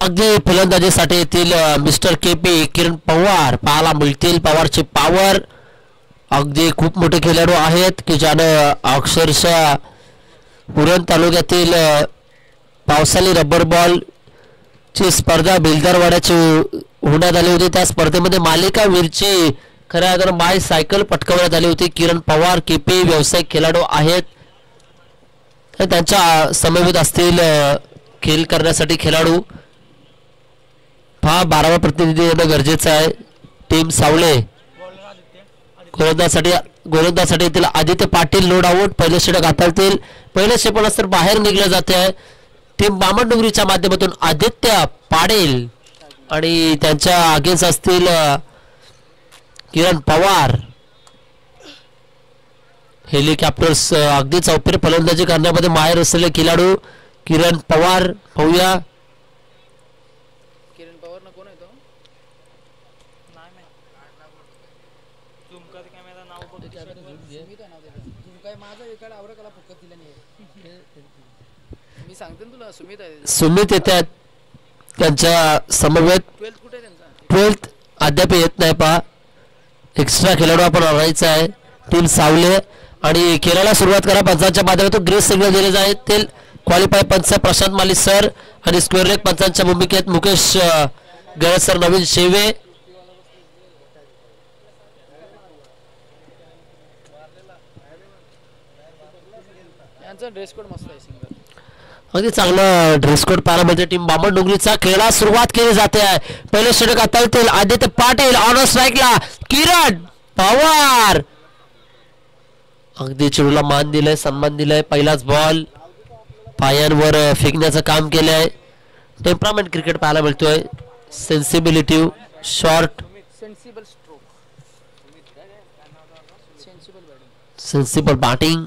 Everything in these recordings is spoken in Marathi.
अगदी फलंदाजीसाठी येथील मिस्टर केपी किरण पवार पाहायला मिळतील. पवारची पॉवर अगदी खूप मोठे खेळाडू आहेत की ज्यानं अक्षरशः उरण तालुक्यातील पावसाळी रबर बॉल ची स्पर्धा बेलदारवाड्याची होण्यात आली होती. त्या स्पर्धेमध्ये मालिका वीरची खऱ्या अर्थानं बाय सायकल पटकावण्यात आली होती. किरण पवार केपी व्यावसायिक खेळाडू आहेत. त्यांच्या समवेत असतील खेळ करण्यासाठी खेळाडू पहा 12वा प्रतिनिधी येणं गरजेचं आहे. टीम सावळे गोलंदाजासाठी येथील आदित्य पाटील लोड आउट. पहिले षटक हाताळतील. पहिले क्षेपणास्त्र बाहेर निघलं जाते आहे. टीम बामणडोंगरीच्या माध्यमातून आदित्य पाटील आणि त्यांच्या अगेन्स्ट असतील किरण पवार. हेलिकॉप्टर्स अगदी चौफेर फलंदाजी करण्यामध्ये माहेर असलेले खेळाडू किरण पवार. पाहूया सुमित येतात त्यांच्या समवेत. 12th अद्याप येत नाही पहा. एक्स्ट्रा खेळाडू आपण आणायचा आहे. टीम सावले आणि खेळायला सुरुवात करा. पंचांच्या माध्यमातून ग्रीन सिग्नल दिले जाईल. क्वालिफाय पंच प्रशांत माली सर आणि स्क्वेअर लेग पंचांच्या भूमिकेत मुकेश गळत सर, नवीन शेवे. ड्रेस कोड मस्त आहे. अगदी चांगला ड्रेस कोड पाहायला मिळते. टीम बामणडोंगरीचा खेळाला सुरुवात केली जाते आहे. पहिले षटक हाताळतील आदित्य पाटील. ऑन स्ट्राईकला किरण पवार. अगदी चेंडूला मान दिलाय, सन्मान दिलाय. पहिलाच बॉल पायांवर फेकण्याचं काम केलंय. टेम्परामेंट क्रिकेट पाहायला मिळतोय. Sensibility short, sensible batting.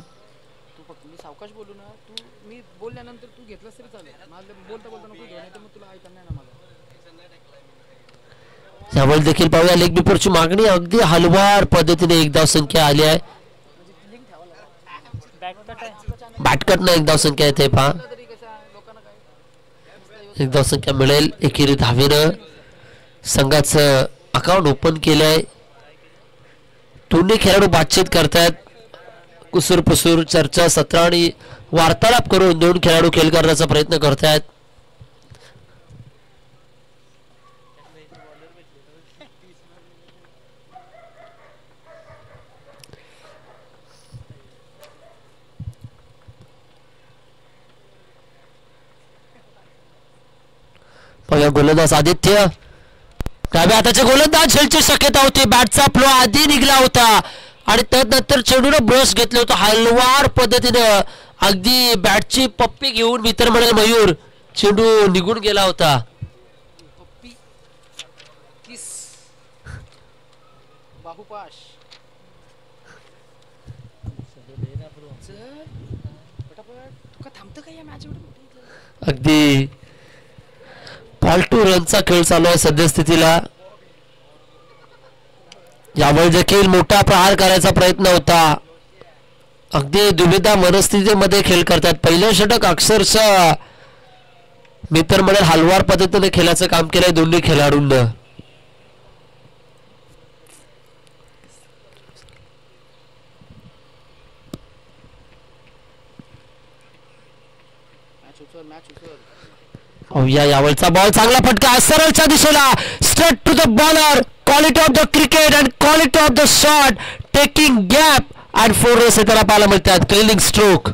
यावेळी देखील पाहूया लेग बिफोरची मागणी अगदी हलवार पद्धतीने एक धाव संख्या आली आहे. बॅटकट ना एक धाव संख्या येते पहा. एक धाव संख्या मिळेल. एकेरी धावेनं संघाचं अकाउंट ओपन केलंय. दोन्ही खेळाडू बातचीत करतायत. कुसूर पुसूर चर्चा सत्र आणि वार्तालाप करून दोन खेळाडू खेळ करण्याचा प्रयत्न करतायत. गोलंदाज आदित्य डाव्या हाताचे गोलंदाज झेलची शक्यता होती. बॅटचा फ्लो आधी निघला होता आणि त्यानंतर चेंडूने ब्रश घेतलं होतं हलवार पद्धतीने. अगदी बॅटची पप्पी घेऊन मित्र म्हणाल मयूर चेंडू निघून गेला होता. अगदी फालतू रनचा खेळ चालू आहे सद्यस्थितीला. यावेळी देखील मोठा प्रहार करायचा प्रयत्न होता. अगदी दुविधा मनस्थितीमध्ये खेळ करतात. पहिलं षटक अक्षरशः मित्र म्हणेल हलवार पद्धतीने खेळाचं काम केलंय दोन्ही खेळाडूंना. यावेळचा बॉल चांगला फटका सरळच्या दिशेला. Straight to the bowler. Quality of the cricket and quality of the shot. Taking gap and 4 runs त्याला पाहायला मिळतात. Cleaning stroke.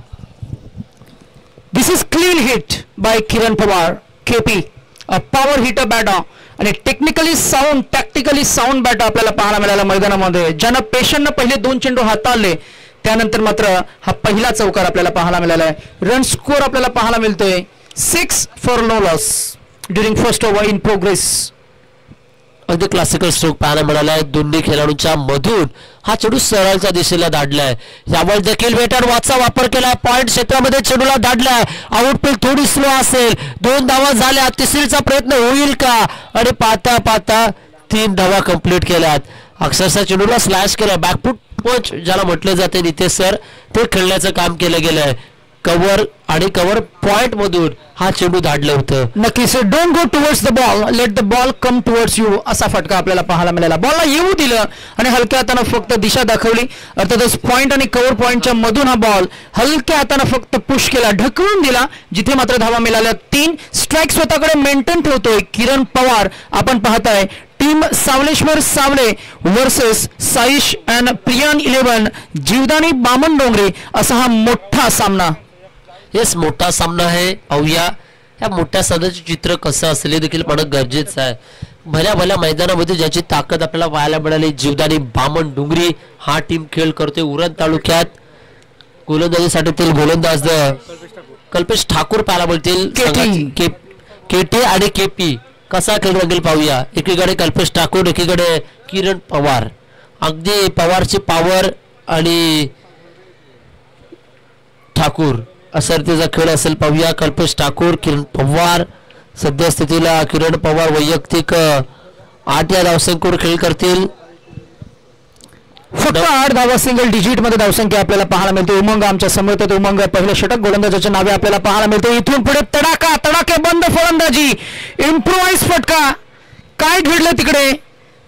This is clean hit by Kiran Pawar KP. A power hitter batter आणि technically sound tactically sound batter आपल्याला पाहायला मिळाला मैदानामध्ये. ज्यानं पेशंटनं पहिले 2 चेंडू हाताळले त्यानंतर मात्र हा पहिला चौकार आपल्याला पाहायला मिळाला आहे. रन स्कोअर आपल्याला पाहायला मिळतोय 6 for no loss during first over in progress. अगदी क्लासिकल स्ट्रोक पाहायला मिळालाय दोन्ही खेळाडूंच्या मधून. हा चेंडू सरळच्या दिशेला धाडलाय. यावर देखील वेटर वॉचचा वापर केलाय. पॉइंट क्षेत्रामध्ये चेंडूला धाडलाय. आउटफील्ड थोडी स्लो असेल. 2 धावा झाल्या. तिसरीचा प्रयत्न होईल का आणि पाहता पाहता 3 धावा कंप्लीट केल्यात. अक्षरशः चेंडूला स्लॅश केला. बॅकफूट पंच ज्याला म्हटले जाते नितेश सर ते खेळण्याचं काम केलं गेलंय. कव्हर आणि कव्हर पॉइंट मधून हा चेंडू धाडलं होतं. नक्कीच. Don't go towards the ball, let the ball come towards you असा फटका आपल्याला पाहायला मिळाला. बॉलला येऊ दिलं आणि हलक्या हाताने फक्त दिशा दाखवली. अर्थातच पॉइंट आणि कव्हर पॉइंटच्या मधून हा बॉल हलक्या हाताने फक्त पुश केला, ढकलून दिला, जिथे मात्र धावा मिळाल्या 3. स्ट्राईक स्वतःकडे मेंटेन ठेवतोय किरण पवार. आपण पाहताय team Savleshwar Savle versus Saish and Priyan 11 Jivdani Baman Dongre असा हा मोठा सामना. हेच मोठा सामना आहे. पाहूया या मोठ्या सामन्याचे चित्र कसं असेल हे देखील पाहणं गरजेचं आहे. भल्या भल्या मैदानामध्ये ज्याची ताकद आपल्याला पाहायला मिळाली, जीवदानी बामन डोंगरी हा टीम खेळ करतोय उरण तालुक्यात. गोलंदाजीसाठी गोलंदाज कल्पेश ठाकूर पाहायला मिळतील. केटी आणि केपी कसा खेळ रंगेल पाहूया. एकीकडे कल्पेश ठाकूर, एकीकडे किरण पवार. अगदी पवारची पॉवर आणि ठाकूर असरतीचा खेळ असेल पाहूया. कल्पेश ठाकूर, किरण पवार. सध्या स्थितीला किरण पवार वैयक्तिक 8 या धावसंख्येवर खेळ करतील. फक्त 8 धावा सिंगल डिजिट मध्ये धावसंख्या आपल्याला पाहायला मिळते. उमंग आमच्या समोर येतो. उमंग पहिलं षटक गोलंदाजाच्या नावे आपल्याला पाहायला मिळते. इथून पुढे तडाके बंद फलंदाजी, इम्प्रोवाइज फटका. काय घडलं तिकडे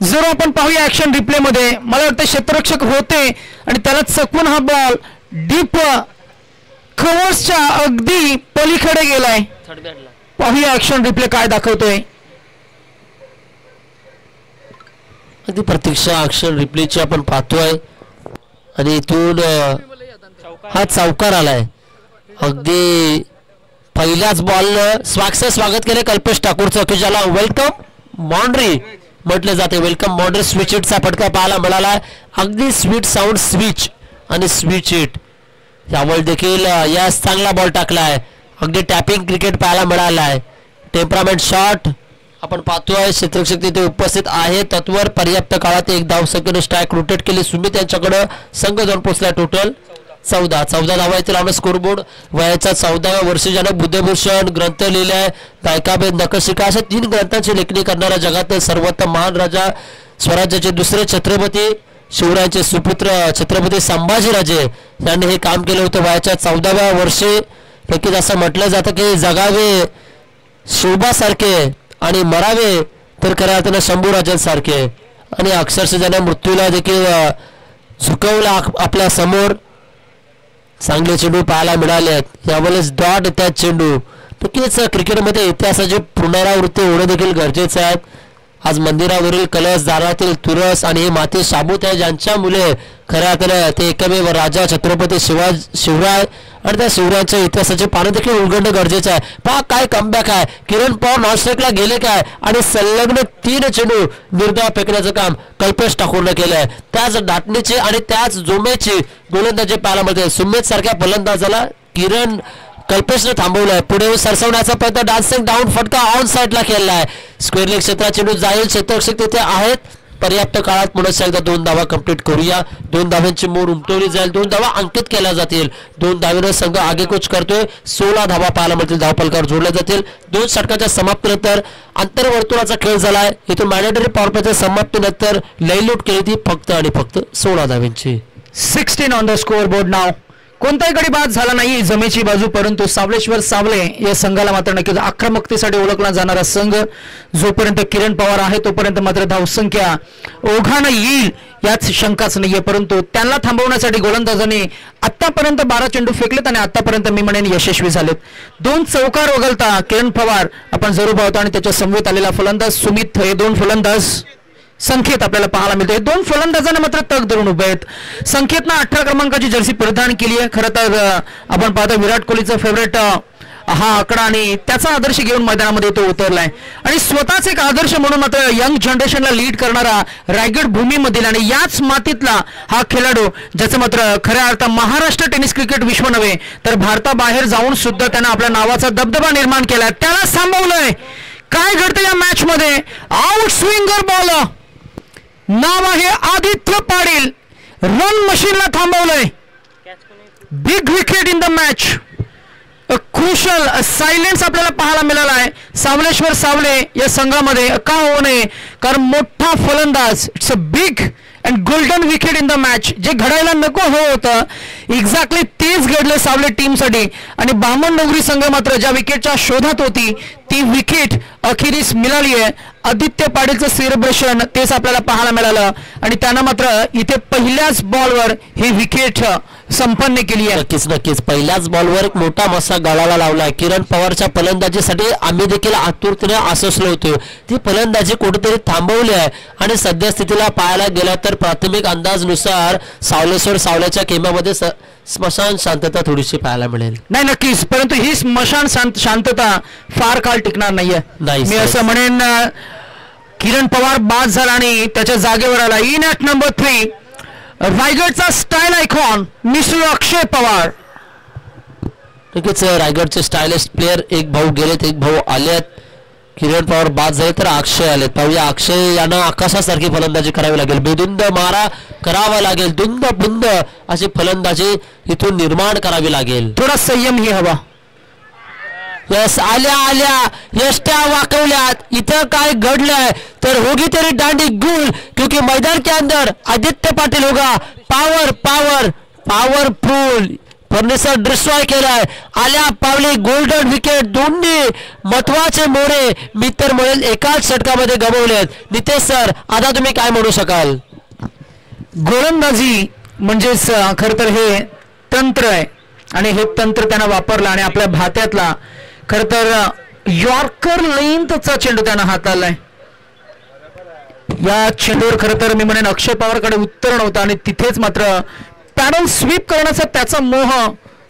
जर आपण पाहूया ऍक्शन रिप्ले मध्ये. मला वाटतं क्षेत्ररक्षक होते आणि त्याला चकवून हा बॉल डीप कव्हर्सच्या अगदी पलीकडे गेलाय. पाहूया ऍक्शन रिप्ले काय दाखवतोय. अगदी प्रतीक्षा ऍक्शन रिप्लेची आपण पाहतोय आणि इथून हा चौकार आलाय. अगदी पहिल्याच बॉलनं स्वागत केले कल्पेश ठाकूरचं, की ज्याला वेलकम बाउंड्री म्हटले जाते. वेलकम बाउंड्री स्विच हिटचा फटका पाहायला मिळाला. अगदी स्वीट साऊंड स्विच आणि स्विच हिट यावर देखील यास चांगला बॉल टाकलाय. अगदी टॅपिंग क्रिकेट पाहायला मिळालाय. टेम्परामेंट शॉट आपण पाहतोय. क्षेत्ररक्षक तिथे उपस्थित आहे. तत्वर पर्याप्त काळात 1 धावसंख्येने स्ट्राईक रोटेट केली. सुमित यांच्याकडे संघ जाऊन पोहोचला. टोटल 14 धावा येथील लावणं स्कोरबोर्ड. वयाच्या 14व्या वर्षी ज्याने बुद्धभूषण ग्रंथ लिहिलाय, दायकाभेद नखशिका अशा 3 ग्रंथांची लेखणी करणारा जगातील सर्वोत्तम महान राजा, स्वराज्याचे दुसरे छत्रपती, शिवरायांचे सुपुत्र छत्रपती संभाजीराजे यांनी हे काम केलं होतं वयाच्या 14व्या वर्षी. नक्कीच असं म्हटलं जातं की जगावे शिवबासारखे आणि मरावे तर खऱ्या अर्थानं शंभूराजांसारखे. आणि अक्षरशः ज्याने मृत्यूला देखील झुकवला आपल्या समोर. चांगले चेंडू पाहायला मिळाले. यावेळेस डॉट त्या चेंडू. नक्कीच क्रिकेटमध्ये इतिहासाची पुनरावृत्ती होणं देखील गरजेचं आहे. आज मंदिरावरील कलश, दारातील तुरस आणि हे माती शाबूत आहे, ज्यांच्या मुले खऱ्या अर्थानं ते एकमेव राजा छत्रपती शिवराय आणि त्या शिवरायांच्या इतिहासाचे पानं देखील उलगडणं गरजेचं आहे. पहा काय कमबॅक आहे. किरण पवार नॉनस्ट्राईकला गेले काय आणि संलग्न 3 चेंडू निर्धाव फेकण्याचं काम कल्पेश ठाकूरनं केलंय. त्याच दाटणीची आणि त्याच जोमेची गोलंदाजी पाहायला मिळते. सुमित सारख्या फलंदाजाला कल्पेशने थांबवलंय. पुढे सरसवण्याचा प्रयत्न, डान्सिंग डाऊन फटका ऑन साईडला केलाय. स्क्वेअर लेग क्षेत्रात चेंडू जाईल. क्षेत्ररक्षक तिथे आहेत. पर्याप्त काळात पुन्हा एकदा 2 धावा कंप्लीट करूया. 2 धाव्यांची मोड उमटवली जाईल. 2 धावा अंकित केल्या जातील. 2 धावेनं संघ आगेकूच करतोय. 16 धावा पाहायला मिळतील. धावफलकावर जोडल्या जातील. 2 षटकाच्या समाप्तीनंतर आंतरवर्तुळाचा खेळ झालाय. इथून मॅन्डेटरी पॉवर प्लेच्या समाप्तीनंतर लयलूट केली ती फक्त आणि फक्त 16 धाव्यांची. 16 ऑन द स्कोर बोर्ड नाव. कोणताही गडी बाद झाला नाही जमेची बाजू, परंतु सावलेश्वर सावले या संघाला मात्र नक्कीच आक्रमकतेसाठी ओळखला जाणारा संघ. जोपर्यंत किरण पवार आहे तोपर्यंत मात्र धावसंख्या ओघानं येईल याच शंकाच नाहीये. परंतु त्यांना थांबवण्यासाठी गोलंदाजांनी आतापर्यंत 12 चेंडू फेकलेत आणि आतापर्यंत मी म्हणेन यशस्वी झालेत. 2 चौकार वगळता किरण पवार आपण जरूर पाहतो आणि त्याच्या समवेत आलेला फलंदाज सुमित, हे 2 फलंदाज संख्येत आपल्याला पाहायला मिळते. 2 फलंदाजांना मात्र तग धरून उभे आहेत. संख्येतनं 18 क्रमांकाची जर्सी परिधान केली आहे. खरं तर आपण पाहतो विराट कोहलीचा फेवरेट हा आकडा आणि त्याचा आदर्श घेऊन मैदानामध्ये तो उतरलाय आणि स्वतःच एक आदर्श म्हणून मात्र यंग जनरेशनला लीड करणारा रायगड भूमीमधील आणि याच मातीतला हा खेळाडू, ज्याचं मात्र खऱ्या अर्थात महाराष्ट्र टेनिस क्रिकेट विश्व नव्हे तर भारताबाहेर जाऊन सुद्धा त्यानं आपल्या नावाचा दबदबा निर्माण केलाय. त्याला सांभाळलंय. काय घडतं या मॅच मध्ये. आउट स्विंगर बॉल, नाव आहे आदित्य पाटील. रन मशीनला थांबवलंय. Big wicket in the match. Crucial silence आपल्याला पाहायला मिळाला आहे सावलेश्वर सावले या संघामध्ये. का होऊ नये, कारण मोठा फलंदाज, it's a big and golden wicket in the match. जे घडायला नको हवं होतं एक्झॅक्टली तेच घडलं सावले टीमसाठी. आणि बामणडोंगरी संघ मात्र ज्या विकेटच्या शोधात होती ती विकेट अखेरीस मिळाली आहे. आदित्य पाटीलचं सेलिब्रेशन तेच आपल्याला पाहायला मिळालं आणि त्यानं मात्र इथे पहिल्याच बॉलवर ही विकेट संपन्न केली आहे. नक्कीच पहिल्याच बॉलवर एक मोठा मसा गळाला लावलाय. किरण पवारच्या फलंदाजीसाठी आम्ही देखील आतुरतेने आसुसलो होतो. ती फलंदाजी कुठेतरी थांबवली आहे आणि सध्या स्थितीला पाहायला गेला तर प्राथमिक अंदाजनुसार सावल्याच्या केमामध्ये स्मशान शांतता थोडीशी पाहायला मिळेल. नाही नक्कीच, परंतु ही स्मशान शांतता फार काळ टिकणार नाहीये. मी असं म्हणेन किरण पवार बाद झाला आणि त्याच्या जागेवर आला इन ॲट नंबर 3 रायगडचा style icon mister Akshay Pawar. नक्कीच रायगडचे स्टायलिस्ट प्लेअर एक भाऊ गेलेत एक भाऊ आलेत. किरण पवार बाद झाले तर अक्षय आलेत. पाहूया अक्षय यांना आकाशासारखी फलंदाजी करावी लागेल. बेधुंद मारा करावा लागेल. धुंद बुंद अशी फलंदाजी इथून निर्माण करावी लागेल. थोडा संयम ही हवा. यस आल्या यष्ट्या वाकवल्यात. इथं काय घडलंय तर होगी तरी दांडी गुल क्योंकि मैदान के अंदर आदित्य पाटिल होगा. पावरफुल फर्निचर डिस्ट्रॉय केलाय. आल्या पावली गोल्डन विकेट दोन्ही महत्वाचे मोरे मी तर म्हणेल एकाच षटकामध्ये गमावलेत. नितेश सर आता तुम्ही काय म्हणू शकाल? गोलंदाजी म्हणजेच खरं तर हे तंत्र आहे आणि हे तंत्र त्यानं वापरलं आणि आपल्या भात्यातला खरं तर यॉर्कर लेंथचा चेंडू त्यानं हाताळलाय. या चेंडूवर खरं तर मी म्हणेन अक्षय पवारकडे उत्तर नव्हतं आणि तिथेच मात्र पॅडल स्वीप करण्याचा त्याचा मोह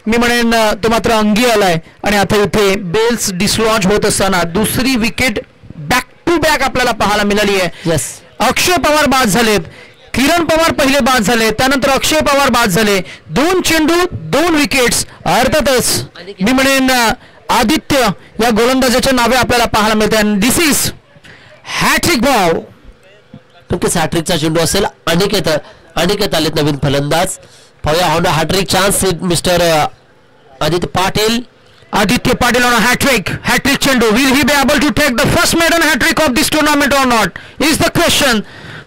मी म्हणेन तो मात्र अंगी आलाय. आणि आता इथे बेल्स डिसलॉज होत असताना दुसरी विकेट बॅक टू बॅक आपल्याला पाहायला मिळाली आहे. अक्षय पवार बाद झालेत. किरण पवार पहिले बाद झाले त्यानंतर अक्षय पवार बाद झाले. 2 चेंडू 2 विकेट्स. अर्थातच मी म्हणेन आदित्य या गोलंदाजाच्या नावे आपल्याला पाहायला मिळते. आणि दिस इज हॅट्रिक बॉल. नक्कीच हॅट्रिकचा चेंडू असेल. अनिकेत आलेत नवीन फलंदाज. पाहूया on hat-trick chance mister Aditya Patil on a hat-trick चेंडू. Will he be able to take the first maiden hat-trick of this tournament or not is the question.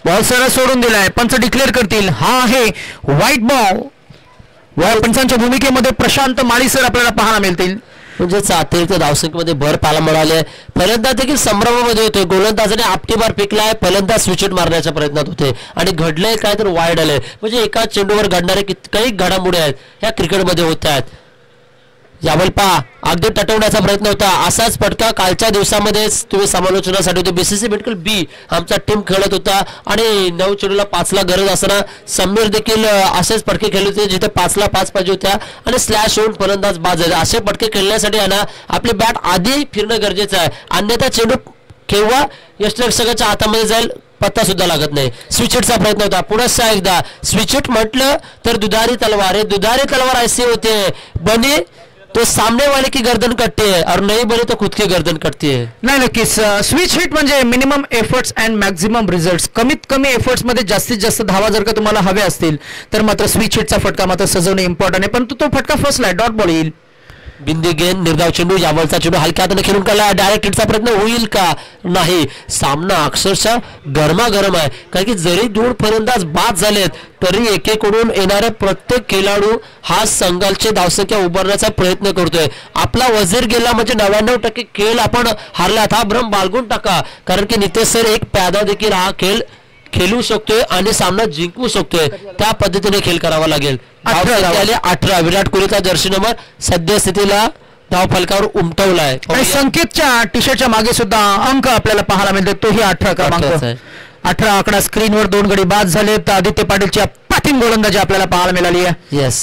Ball सरळ सोडून दिलाय. पंच डिक्लेअर करतील. हा आहे व्हाईट बॉल. पंचांच्या भूमिकेमध्ये प्रशांत माळी सर आपल्याला पाहायला मिळतील. म्हणजेच अतिरिक्त धावसंख्येमध्ये भर पाहायला मिळाले. फलंदाज देखील संभ्रमामध्ये होते. गोलंदाजाने आपटीबार फेकलाय. फलंदाज स्विचेट मारण्याच्या प्रयत्नात होते आणि घडलंय काय तर वाईड आलंय. म्हणजे एकाच चेंडूवर घडणारे काही घडामोडी आहेत ह्या क्रिकेटमध्ये होत आहेत. यावेळी पहा अगदी टटवण्याचा प्रयत्न होता. असाच फटका कालच्या दिवसामध्ये तुम्ही समालोचनासाठी होते. बीसीसी मेडिकल बी आमचा टीम खेळत होता आणि 9 चेंडूला 5ला गरज असताना समीर देखील असेच फटके खेळले होते जिथे 5ला 5 पाहिजे होत्या आणि स्लॅश होऊन फलंदाज बाद झाले. असे फटके खेळण्यासाठी आहे ना आपली बॅट आधी फिरणं गरजेचं आहे. अन्यथा चेंडू केव्हा यष्टिरक्षकाच्या हातामध्ये जाईल पत्ता सुद्धा लागत नाही. स्विचेटचा प्रयत्न होता. पुन्हा एकदा स्विचेट म्हटलं तर दुधारी तलवार ऐसे होते बने तो सामने वाले की गर्दन कटती है और नहीं बने तो खुद की गर्दन कटती है. नाही नक्कीच स्विच हिट म्हणजे minimum efforts and maximum results. कमीत कमी एफर्ट्स मध्ये जास्तीत जास्त धावा जर का तुम्हाला हवे असतील तर मात्र स्विच हिटचा फटका मात्र सजवणे इम्पॉर्टंट आहे. पण तो फटका फसलाय. डॉट बॉल येईल. बिंदी गेंद निर्धाव चेंडू. यावलचा चेंडू हलक्या हाताने खेळून काढला. डायरेक्ट हिटचा प्रयत्न होईल का? नाही. सामना अक्षरशः गरमागरम आहे. कारण की जरी 2 फलंदाज बाद झालेत तरी एकेकडून येणारे प्रत्येक खेळाडू हा संघाचे धावसंख्या उभारण्याचा प्रयत्न करतोय. आपला वजीर गेला म्हणजे 99% खेळ आपण हारलात हा भ्रम बाळगून टाका. कारण की नितेश सर एक प्यादा देखील हा खेळ खेळू शकतोय आणि सामना जिंकू शकतोय. त्या पद्धतीने खेळ करावा लागेल. 18 विराट कोहलीचा जर्सी नंबर सध्या स्थितीला धाव फलकावर उमटवलाय. संकेतच्या टी शर्टच्या मागे सुद्धा अंक आपल्याला पाहायला मिळतो. तोही 18 क्रमांक. 18 आकडा. स्क्रीनवर 2 गडी बाद झालेत. आदित्य पाटीलच्या पाठीम गोलंदाजी आपल्याला पाहायला मिळाली आहे. येस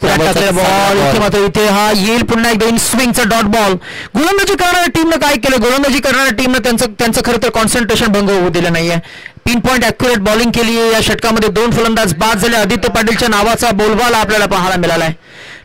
बॉल मात्र इथे हा येईल पुन्हा एकदा इन स्विंगचा डॉट बॉल. गोलंदाजी करणाऱ्या टीमनं काय केलं? गोलंदाजी करणाऱ्या टीमनं त्यांचं खरं तर कॉन्सन्ट्रेशन भंग होऊ दिलं नाहीये. पिन पॉइंट ॲक्युरेट बॉलिंग केली. या षटकामध्ये 2 फलंदाज बाद झाले. आदित्य पाटीलच्या नावाचा बोलबाला आपल्याला पाहायला मिळालाय.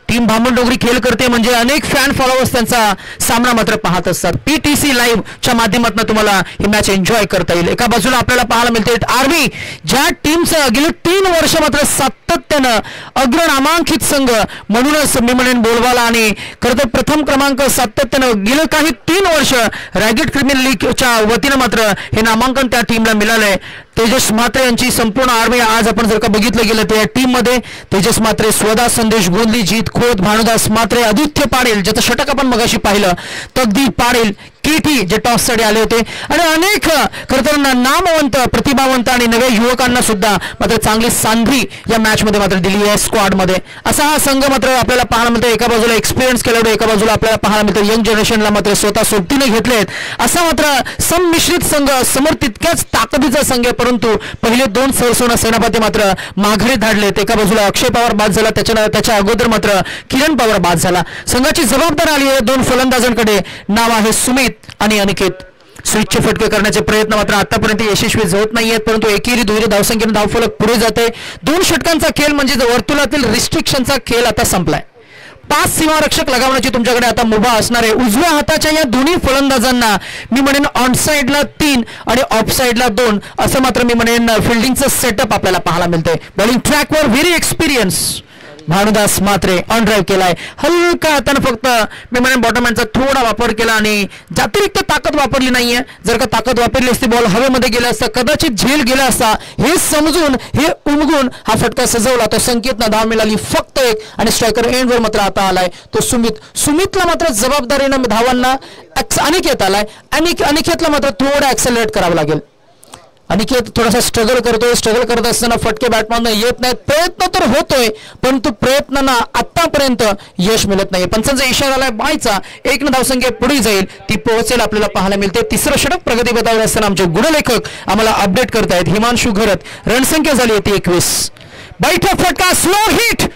टीम बामणडोंगरी खेळ करते म्हणजे अनेक फॅन फॉलोअर्स त्यांचा सामना मात्र पाहत असतात. पीटीसी लाईव्ह च्या माध्यमातून तुम्हाला ही मॅच एन्जॉय करता येईल. एका बाजूला आपल्याला पाहायला मिळते आर्मी ज्या टीमचं गेली 3 वर्ष मात्र 70 सातत्यानं अग्रनामांकित संघ म्हणूनच मी म्हणेन बोलवाला आणि खरं तर प्रथम क्रमांक सातत्यानं गेलं काही 3 वर्ष रॅगेट क्रिमिनल लीगच्या वतीनं मात्र हे नामांकन त्या टीमला मिळालंय. तेजस म्हात्रे यांची संपूर्ण आर्मी आज आपण जर का बघितलं गेलं तर या टीम मध्ये तेजस म्हात्रे, स्वदा संदेश गोंदली, जीत खोत, भानुदास म्हात्रे, आदित्य पाटील ज्याचं षटक आपण मगाशी पाहिलं, तकदीर पाटील, केटी जे टॉससाठी आले होते आणि अनेक खरं तर नामवंत, प्रतिभावंत आणि नव्या युवकांना सुद्धा मात्र चांगली संधी या मॅच मध्ये मात्र दिली आहे स्क्वॉड मध्ये. असा हा संघ मात्र आपल्याला पाहायला मिळतो. एका बाजूला एक्सपिरियन्स खेळाडू, एका बाजूला आपल्याला पाहायला मिळतं यंग जनरेशनला मात्र स्वतः सोबतीने घेतलेत. असा मात्र संमिश्रित संघ, समोर तितक्याच ताकदीचा संघ आहे, परंतु पहिले 2 सरसेना सेनापती मात्र माघारी धाडलेत. एका बाजूला अक्षय पवार बाद झाला, त्याच्या अगोदर मात्र किरण पवार बाद झाला. संघाची जबाबदारी आली आहे 2 फलंदाजांकडे. नाव आहे सुमित आणि अनिकेत. स्विचचे फटके करण्याचे प्रयत्न मात्र आतापर्यंत यशस्वी होत नाहीयेत, परंतु एकेरी दुहेरी धावसंख्येने धावफलक पुढे जाते. 2 षटकांचा खेळ म्हणजे वर्तुळातील रिस्ट्रिक्शनचा खेळ आता संपलाय. 5 सीमारक्षक लगावण्याची तुमच्याकडे आता मुभा असणार आहे. उजव्या हाताच्या या दोन्ही फलंदाजांना मी म्हणेन ऑन साइडला 3 आणि ऑफ साइडला 2 असं मात्र मी म्हणेन फिल्डिंगचं सेटअप आपल्याला पाहायला मिळतंय. बॉलिंग ट्रॅकवर very experience Bhanudas Mhatre on drive केलाय. हलका हाताने फक्त मी म्हणेन बॉटम हँडचा थोडा वापर केला आणि जातिरिक्त ताकद वापरली नाहीये. जर का ताकद वापरली असती बॉल हवेमध्ये गेला असता, कदाचित झेल गेला असता. हे समजून, हे उमगून हा फटका सजवला. तो संकेतनं धाव मिळाली फक्त 1 आणि स्ट्रायकर एंडवर मात्र आता आलाय तो सुमितला मात्र जबाबदारीनं धावांना अनिकेत आलाय. अनिकेतला मात्र थोडं ऍक्सेलरेट करावं लागेल. अनिकेत थोडासा स्ट्रगल करत असताना फटके बॅटमॅन येत नाहीत. प्रयत्न तर होतोय, परंतु प्रयत्नांना आतापर्यंत यश मिळत नाही. पंचांचा इशारा आलाय बायचा. 1 धावसंख्या पुढे जाईल, ती पोहोचेल आपल्याला पाहायला मिळते. 3रं षटक प्रगतीपथावर असताना आमचे गुणलेखक आम्हाला अपडेट करतायत. हिमांशू घरत, रणसंख्या झाली होती 21. बैठक फटका, slow hit,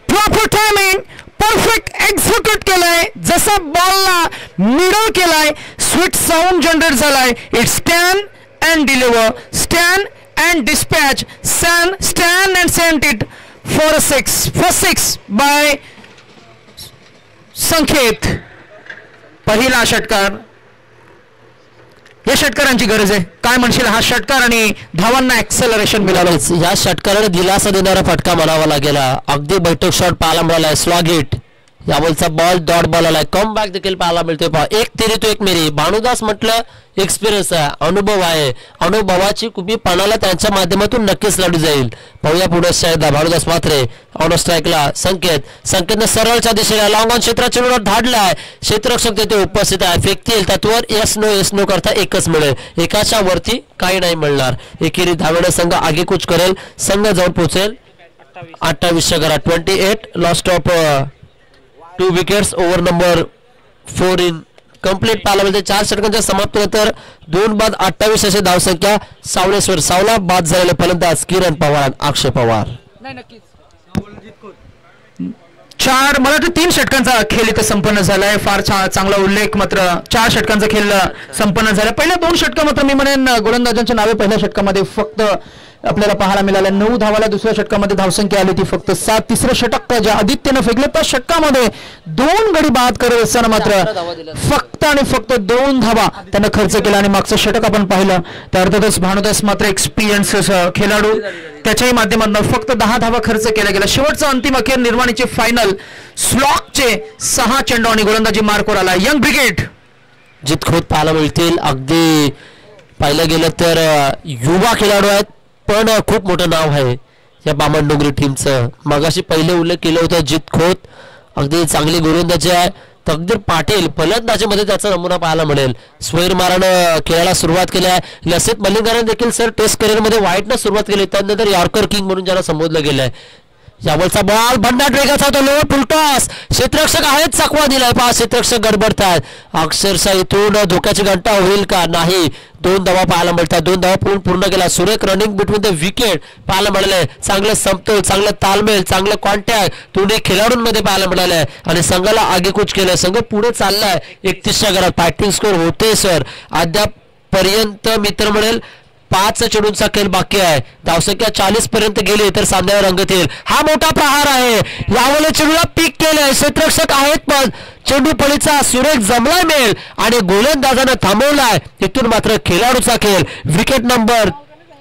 proper timing, perfect execute केलाय. जसा बॉलला मिडल केलाय, स्वीट साऊंड जनरेट झालाय. It's stand and deliver, stand and dispatch, stand and send it for a 6. First 6 by संकेत. पहिला षटकार. या षटकारांची गरज आहे. काय म्हणशील हा षटकार आणि धावांना ऍक्सेलरेशन मिळालं. या षटकाराने दिलासा देणारा फटका म्हणावा लागेल. अगदी बैठक शॉट पाहायला मिळालाय. स्लॉग हिट, यावलचा बॉल डॉट बॉल आलाय. कम बॅक देखील पाहायला मिळतोय. 1 तेरी तो 1 मेरी. भानुदास म्हटलं एक्सपिरियन्स आहे, अनुभव आहे. अनुभवाची कुपी पानाला त्यांच्या माध्यमातून नक्कीच लढू जाईल. पाहूया पुढे भानुदास म्हात्रे ऑन स्ट्राईकला. संकेतनं सरळच्या दिशेला लॉंग ऑन क्षेत्राच्या विरोधात धाडलाय. क्षेत्ररक्षक तिथे उपस्थित आहे. फेकतील तत्वर एस नो करता 1च मिळेल. 1च्या वरती काही नाही मिळणार. एकेरी धावेने संघ आगेकूच करेल. संघ जाऊन पोहोचेल 28च्या घरात. 28 lost of 2 wickets. Over number 4 in complete पाहायला मिळते. 4 षटकांच्या समाप्तीनंतर 2 बाद 28 अशी धावसंख्या. सावलेश्वर सावला बाद झालेले फलंदाज किरण पवार, अक्षय पवार. 4 मला वाटतं 3 षटकांचा खेळ इथं संपन्न झालाय. फार चांगला उल्लेख. मात्र 4 षटकांचा खेळ संपन्न झाला. पहिल्या 2 षटका मात्र मी म्हणेन गोलंदाजांच्या नावे पहिल्या षटकामध्ये फक्त आपल्याला पाहायला मिळाल्या. 9 धावाला. दुसऱ्या षटकामध्ये धावसंख्या आली ती फक्त 7. 3रं षटक ज्या आदित्यनं फेकलं त्या षटकामध्ये 2 गडी बाद करत असताना मात्र फक्त आणि फक्त 2 धावा त्यानं खर्च केला. आणि मागचं षटक आपण पाहिलं तर अर्थातच भानुदास मात्र एक्सपिरियन्स खेळाडू, त्याच्याही माध्यमातून फक्त 10 धावा खर्च केला गेला. शेवटचा अंतिम अखेर निर्वाणीचे फायनल स्लॉकचे 6 चेंडू आणि गोलंदाजी मार्कवर आला. यंग ब्रिगेड जितखोत पाहायला मिळतील. अगदी पाहिलं गेलं तर युवा खेळाडू आहेत, पण खूप मोठं नाव आहे या बामणडोंगरी टीमचं. मगाशी पहिले उल्लेख केलं होतं जित खोत, अगदी चांगली गोलंदाजी आहे. तकदीर पाटील फलंदाजीमध्ये त्याचा नमुना पाहायला मिळेल. स्वैर मारानं खेळायला सुरुवात केली आहे. लसित मलिंगाने देखील सर टेस्ट करिअरमध्ये वाईटनं सुरुवात केली, त्यानंतर यॉर्कर किंग म्हणून ज्याला संबोधलं गेलंय. यावलचा बॉल भन्नाट वेगाचा होता. Lower full toss. क्षेत्ररक्षक आहेत, चकवा दिलाय. 5 क्षेत्ररक्षक गडबडतात. अक्षरशः इथून धोक्याची घंटा होईल का? नाही. 2 धावा पाहायला मिळतात. 2 धावा पूर्ण केला. सुरेख रनिंग बिटवीन द विकेट पाहायला मिळालंय. चांगलं समतोल, चांगलं तालमेल, चांगलं कॉन्टॅक्ट दोन्ही खेळाडूंमध्ये पाहायला मिळालंय आणि संघाला आगेकूच केलंय. संघ पुढे चाललाय. 31च्या घरात फायटिंग स्कोर होते सर. अद्याप पर्यंत मित्र म्हणेल 5 चेंडूंचा खेळ बाकी आहे. धावसंख्या 40 पर्यंत गेली तर सामन्यावर रंगत येईल. हा मोठा प्रहार आहे. यावले चेंडूला पीक केलंय. क्षेत्ररक्षक आहेत पण चेंडू फळीचा सुरेख जमलाय मेल आणि गोलंदाजानं थांबवलाय. तिथून मात्र खेळाडूचा खेळ. Wicket number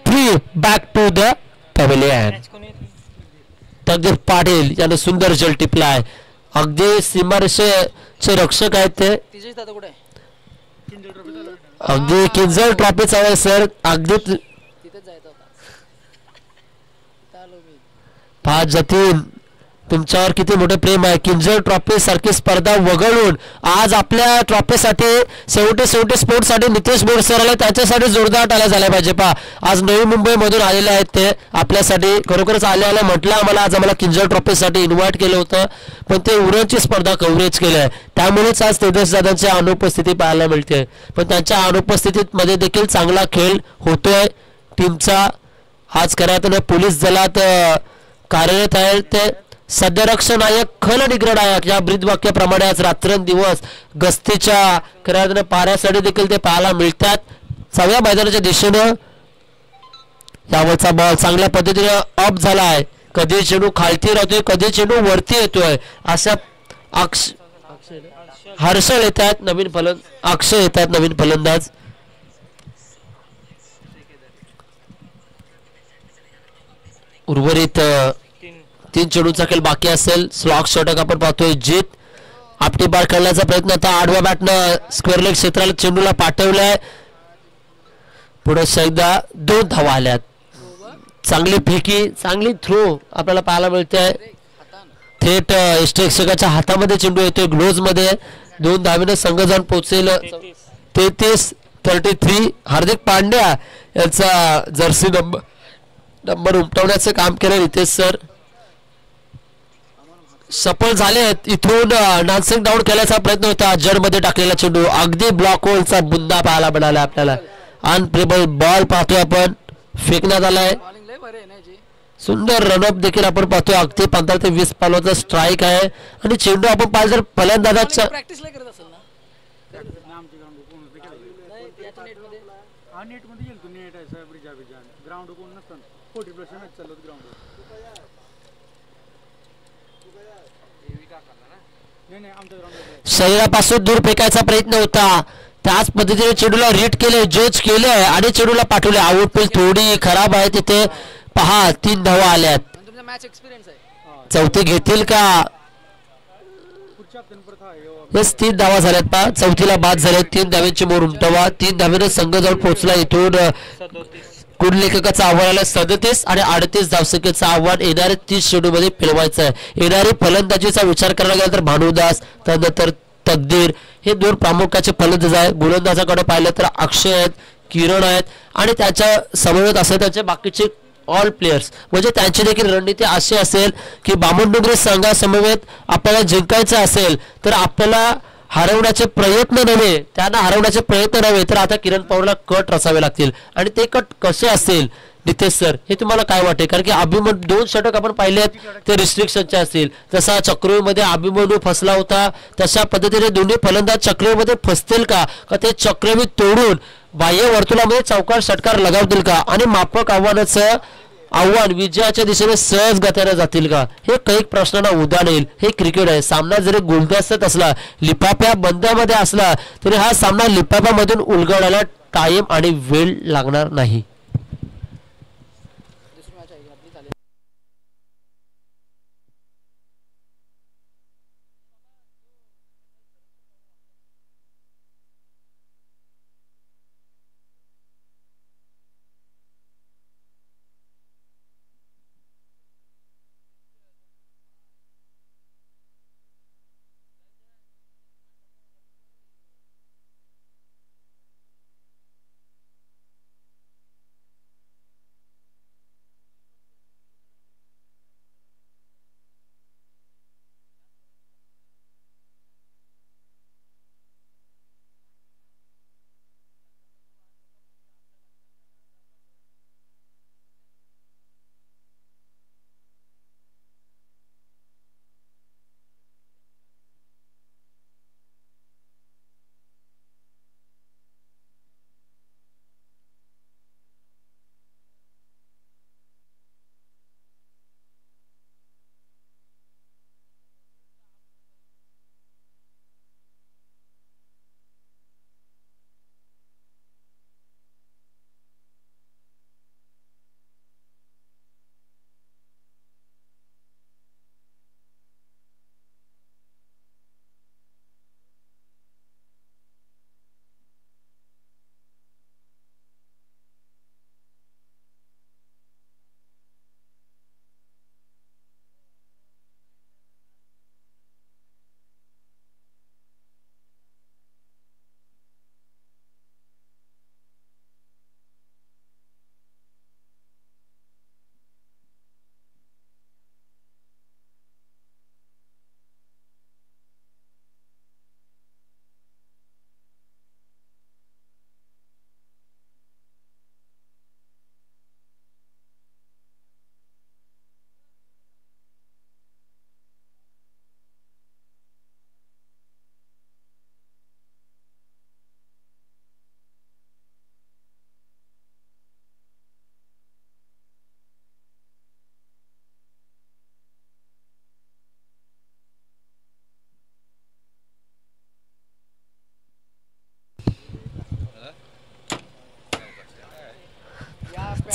3 back to the pavilion. Taqdeer Patil यानं सुंदर जल टिपलाय. अगदी सीमारेषेचे रक्षक आहेत ते. तिचे दादा कुठे आहे? अगदी किंजल ट्रॉफीचा आहे सर. अगदी तिथेच जायचं होता. आलो मी. पाच जतीन तुमच्यावर किती मोठे प्रेम आहे. किंजल ट्रॉफी सारखी स्पर्धा वगळून आज आपल्या ट्रॉफीसाठी 70 स्पोर्ट्ससाठी नितेश बोर सर आले. त्याच्यासाठी जोरदार टाळ्या झाल्या पाहिजे. पहा आज नवी मुंबईमधून आलेले आहेत ते आपल्यासाठी. खरोखरच आले म्हटलं आम्हाला आज आम्हाला किंजल ट्रॉफीसाठी इन्व्हाइट केलं होतं पण ते उरणची स्पर्धा कव्हरेज केली आहे. त्यामुळेच आज तेजस दादांची अनुपस्थिती पाहायला मिळते. पण त्यांच्या अनुपस्थितीत मध्ये देखील चांगला खेळ होतोय टीमचा. आज खऱ्या पोलीस दलात कार्यरत आहेत ते. सदरक्ष नायक खल निग्रनायक या ब्रीदवाक्याप्रमाणे आज रात्रंदिवस गस्तीच्या खऱ्या पाऱ्यासाठी देखील ते पाहायला मिळतात. 6व्या मैदानाच्या दिशेनं यावरचा बॉल चांगल्या पद्धतीने अप झालाय. कधी चेंडू खालती राहतोय कधी चेंडू वरती येतोय. अशा हर्षल येत आहेत नवीन अक्षय येत आहेत नवीन फलंदाज. उर्वरित 3 चेंडूचा खेळ बाकी असेल. स्लॉक षटक आपण पाहतोय. जीत आपटी बार खेळण्याचा प्रयत्न आता आडव्या बॅटनं स्क्वेअर लेग क्षेत्राला चेंडूला पाठवलाय. पुढे एकदा 2 धावा आल्यात. चांगली फेकी चांगली थ्रो आपल्याला पाहायला मिळते. थेट यष्टीरक्षकाच्या हातामध्ये चेंडू येतोय. ग्लोव्ज मध्ये 2 धावेने संघ जाऊन पोहोचेल. 33 हार्दिक पांड्या यांचा जर्सी नंबर उमटवण्याचं काम केलं नितेश सर. सफल झाले. इथून नानसिंग डाऊन केल्याचा प्रयत्न होता. जडमध्ये टाकलेला चेंडू अगदी ब्लॉक होलचा बुंदा पाहायला मिळाला आपल्याला. अनप्लेबल बॉल पाहतोय आपण फेकण्यात आलाय. सुंदर रनअप देखील आपण पाहतोय. अगदी 15 ते 20 पावलाचा स्ट्राईक आहे आणि चेंडू आपण पाहिलं तर फलंदाजाच्या प्रॅक्टिस करत असेल ना. शरीरापासून दूर फेकायचा प्रयत्न होता. त्याच पद्धतीने चेंडूला रीट केले जज केले आणि चेंडूला पाठवले. आउटफील्ड थोडी खराब आहे तिथे. पहा 3 धावा आल्यात. तुमचा मॅच एक्सपिरियन्स आहे. चौथी घेतील का? येस 3 धावा झाल्यात. पहा चौथीला बाद झाल्यात. 3 धावेची मोर उमटवा. 3 धावेने संघ जाऊन पोहोचला. इथून कुंडलेखकाचं आव्हान आलं 37 आणि 38 धावसंख्येचं आव्हान येणाऱ्या 30 चेंडूमध्ये फिरवायचं आहे. येणारी फलंदाजीचा विचार करायला गेला तर भानुदास त्यानंतर तकदीर हे 2 प्रामुख्याचे फलंदाज आहेत. गोलंदाजाकडे पाहिलं तर अक्षय आहेत किरण आहेत आणि त्याच्या समवेत असेल त्याचे बाकीचे ऑल प्लेयर्स. म्हणजे त्यांची देखील रणनीती अशी असेल की बामणडोंगरी संघासमवेत आपल्याला जिंकायचं असेल तर आपल्याला हरवण्याचे प्रयत्न नव्हे त्यांना हरवण्याचे प्रयत्न नव्हे तर आता किरण पवारला कट रचावे लागतील. आणि ते कट कसे असेल नितेश सर हे तुम्हाला काय वाटते? कारण की अभिमन्यू 2 षटक आपण पाहिलेत ते रिस्ट्रिक्शनचे असतील. जसा चक्रव्यूहमध्ये अभिमन्यू फसला होता तशा पद्धतीने दोन्ही फलंदाज चक्रव्यूहमध्ये फसतील का ते चक्रव्यूह तोडून बाह्य वर्तुळामध्ये चौकार षटकार लगावतील का आणि माफक आव्हान विजयाच्या दिशेने सहज गतीने जातील का? हे काही प्रश्नांना उदाहरण येईल. हे क्रिकेट आहे. सामना जरी गुलदस्त्यात असला लिफाफ्या बंद्यामध्ये असला तरी हा सामना लिफाफ्यामधून उलगडायला टाइम आणि वेळ लागणार नाही.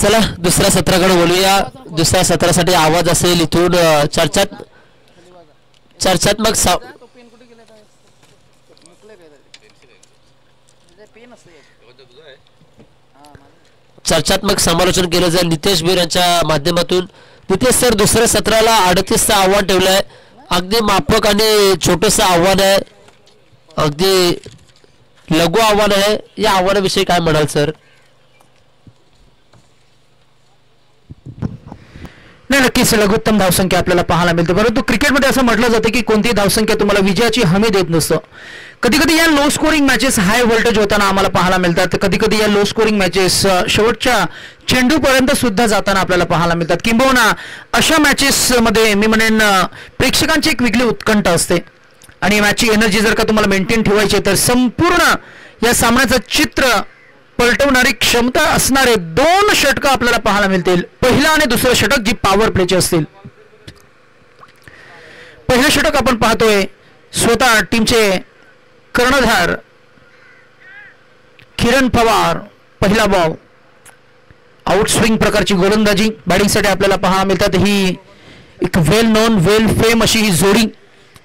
चला दुसऱ्या सत्राकडे बोलूया. दुसऱ्या सत्रासाठी आवाज असेल इथून चर्चात्मक तो पेन कुठे गेला मुकले काय पेन असते. चर्चात्मक समालोचन केलं जाईल नितेश बीर यांच्या माध्यमातून. नितेश सर दुसऱ्या सत्राला 38चं आव्हान ठेवलंय. अगदी माफक आणि छोटंसं आव्हान आहे, अगदी लघु आव्हान आहे. या आव्हानाविषयी काय म्हणाल सर? नाही, नक्कीच लघुत्तम धावसंख्या आपल्याला पाहायला मिळते. परंतु क्रिकेटमध्ये असं म्हटलं जातं की कोणतीही धावसंख्या तुम्हाला विजयाची हमी देत नसतं. कधी कधी या low scoring matches high voltage होताना आम्हाला पाहायला मिळतात. कधी कधी या लो स्कोरिंग मॅचेस शेवटच्या चेंडूपर्यंत सुद्धा जाताना आपल्याला पाहायला मिळतात. किंबहुना अशा मॅचेसमध्ये मी म्हणेन प्रेक्षकांची एक वेगळी उत्कंठा असते आणि मॅचची एनर्जी जर का तुम्हाला मेंटेन ठेवायची तर संपूर्ण या सामन्याचं चित्र पलटवणारी क्षमता असणारे 2 षटकं आपल्याला पाहायला मिळतील. पहिला आणि दुसरं षटक जी पॉवर प्लेचे असतील. पहिलं षटक आपण पाहतोय स्वतः टीमचे कर्णधार किरण पवार. पहिला बॉल आउट स्विंग प्रकारची गोलंदाजी बॅटिंगसाठी आपल्याला पाहायला मिळतात. ही एक वेल नोन वेल फेम अशी ही जोडी.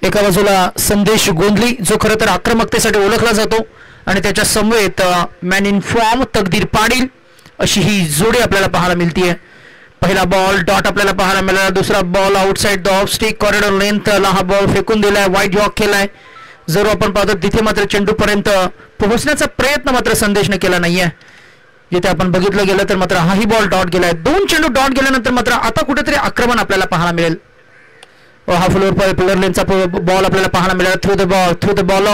एका बाजूला संदेश गोंधली जो खरं तर आक्रमकतेसाठी ओळखला जातो आणि त्याच्या समवेत मॅन इन फॉर्म तकदीर पाटील अशी ही जोडी आपल्याला पाहायला मिळते. पहिला बॉल डॉट आपल्याला पाहायला मिळाला. दुसरा ball outside the off stick corridor लेंथला हा बॉल फेकून दिलाय. वाईट जॉक केलाय. जर आपण पाहतो तिथे मात्र चेंडूपर्यंत पोहोचण्याचा प्रयत्न मात्र संदेशने केला नाहीये. जिथे आपण बघितलं गेलं तर मात्र हाही बॉल डॉट गेलाय. 2 चेंडू डॉट गेल्यानंतर मात्र आता कुठेतरी आक्रमण आपल्याला पाहायला मिळेल. हा फ्लोअर लेनचा बॉल आपल्याला पाहायला मिळाला. थ्रू द बॉल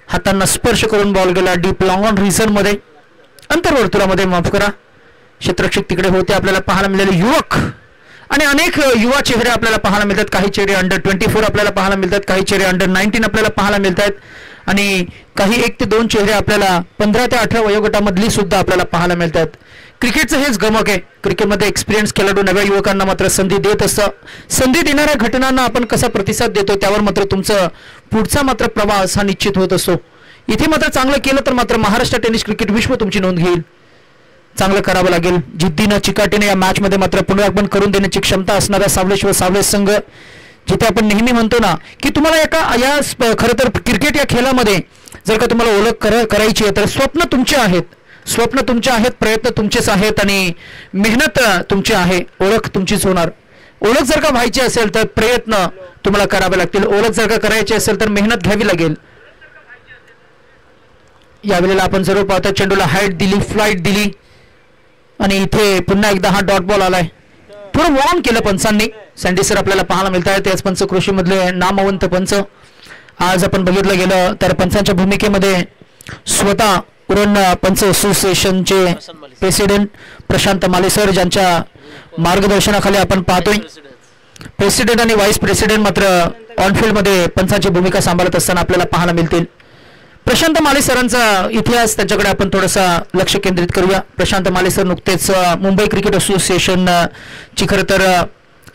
हातांना स्पर्श करून बॉल गेला डीप लॉंग ऑन रिझन मध्ये अंतर्वर्तुळामध्ये. माफ करा, क्षेत्ररक्षक तिकडे होते. आपल्याला पाहायला मिळाले युवक आणि अनेक युवा चेहरे आपल्याला पाहायला मिळतात. काही चेहरे अंडर 24 आपल्याला पाहायला मिळतात. काही चेहरे अंडर 19 आपल्याला पाहायला मिळतात आणि काही 1 ते 2 चेहरे आपल्याला 15 ते 18 वयोगटामधली सुद्धा आपल्याला पाहायला मिळतात. क्रिकेटचं हेच गमक आहे. क्रिकेटमध्ये एक्सपिरियन्स खेळाडू नव्या युवकांना मात्र संधी देत असतं. संधी देणाऱ्या घटनांना आपण कसा प्रतिसाद देतो त्यावर मात्र तुमचं पुढचा मात्र प्रवास हा निश्चित होत असतो. इथे मात्र चांगलं केलं तर मात्र महाराष्ट्र टेनिस क्रिकेट विश्व तुमची नोंद घेईल. चांगलं करावं लागेल. जिद्दीनं चिकाटीने या मॅचमध्ये मात्र पुनरागमन करून देण्याची क्षमता असणारा सावलेश्वर सावलेश संघ. जिथे आपण नेहमी म्हणतो ना की तुम्हाला या खरं तर क्रिकेट या खेळामध्ये जर का तुम्हाला ओळख करायची आहे तर स्वप्न तुमचे आहेत. स्वप्न तुमचे आहेत, प्रयत्न तुमचेच आहेत आणि मेहनत तुमची आहे. ओळख तुमचीच होणार. ओळख जर का व्हायची असेल तर प्रयत्न तुम्हाला करावे लागतील. ओळख जर का करायची असेल तर मेहनत घ्यावी लागेल. यावेळेला आपण जरूर पाहतो चेंडूला हाईट दिली, फ्लाईट दिली आणि इथे पुन्हा एकदा हा डॉट बॉल आलाय. थोडं वॉर्न केलं पंचांनी. सँडी सर आपल्याला पाहायला मिळत आहे. त्याच पंचक्रोशीमधले नामवंत पंच. आज आपण बघितलं गेलं तर पंचांच्या भूमिकेमध्ये स्वतः उरण पंच असोसिएशनचे प्रेसिडेंट प्रशांत माले सर ज्यांच्या मार्गदर्शनाखाली आपण पाहतोय. प्रेसिडेंट आणि व्हाईस प्रेसिडेंट मात्र ऑनफिल्डमध्ये पंचांची भूमिका सांभाळत असताना आपल्याला पाहायला मिळतील. प्रशांत माले सरांचा इतिहास त्यांच्याकडे आपण थोडासा लक्ष केंद्रित करूया. प्रशांत माले सर नुकतेच मुंबई क्रिकेट असोसिएशन ची खरं तर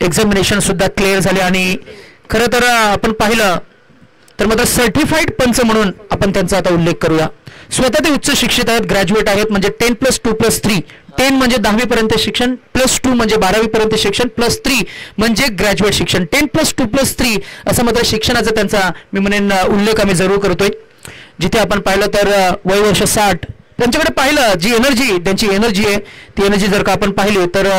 एक्झामिनेशन सुद्धा क्लिअर झाली आणि खरं तर आपण पाहिलं तर मात्र सर्टिफाईड पंच म्हणून आपण त्यांचा आता उल्लेख करूया. स्वतः ते उच्च शिक्षित आहेत, ग्रॅज्युएट आहेत. म्हणजे 10+2+3. 10 म्हणजे 10वी पर्यंत शिक्षण, +2 म्हणजे 12वी पर्यंत शिक्षण, +3 म्हणजे ग्रॅज्युएट शिक्षण. 10+2+3 असं मात्र शिक्षणाचा त्यांचा मी म्हणेन उल्लेख आम्ही जरूर करतोय. जिथे आपण पाहिलं तर वय वर्ष 60. त्यांच्याकडे पाहिलं जी एनर्जी त्यांची एनर्जी आहे ती एनर्जी जर का आपण पाहिली तर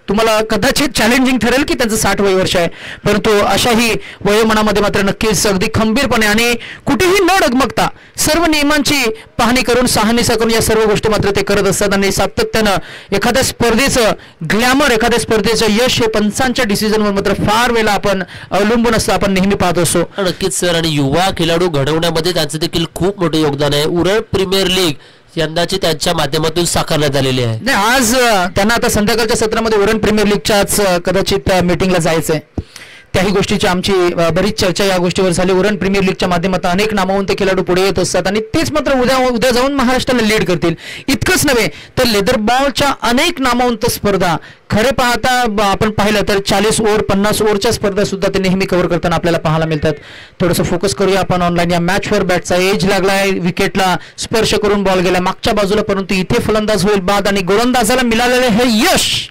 तुम्हाला कदाचित चॅलेंजिंग ठरेल की त्यांचं 60 वय वर्ष आहे. परंतु अशाही वयोमानामध्ये मात्र नक्कीच अगदी खंबीरपणे आणि कुठेही न डगमगता सर्व नियमांची पाहणी करून शहानिशा करून या सर्व गोष्टी मात्र ते करत असतात आणि सातत्यानं एखाद्या स्पर्धेचं ग्लॅमर, एखाद्या स्पर्धेचं यश हे पंचांच्या डिसिजनवर मात्र फार वेळा आपण अवलंबून असतं. आपण नेहमी पाहत असतो. नक्कीच सर. आणि युवा खेळाडू घडवण्यामध्ये त्यांचं देखील खूप मोठं योगदान आहे. उरण प्रीमियर लीग यंदाची त्यांच्या माध्यमातून साकारण्यात आलेली आहे. नाही, आज त्यांना आता संध्याकाळच्या सत्रामध्ये उरण प्रीमियर लीगच्याच कदाचित मीटिंगला जायचंय. त्याही गोष्टीची आमची बरीच चर्चा या गोष्टीवर झाली. उरण प्रीमियर लीगच्या माध्यमातून अनेक नामवंत खेळाडू पुढे येत असतात आणि तेच मात्र उद्या जाऊन महाराष्ट्राला लीड करतील. इतकंच नव्हे तर लेदर बॉलच्या अनेक नामवंत स्पर्धा खरे पाहता आपण पाहिलं तर 40 ओव्हर 50 ओव्हरच्या स्पर्धा सुद्धा ते नेहमी कव्हर करताना आपल्याला पाहायला मिळतात. थोडंसं फोकस करूया आपण ऑनलाईन. या मॅचवर बॅटचा एज लागलाय, विकेटला स्पर्श करून बॉल गेला मागच्या बाजूला, परंतु इथे फलंदाज होईल बाद आणि गोलंदाजाला मिळालेले हे यश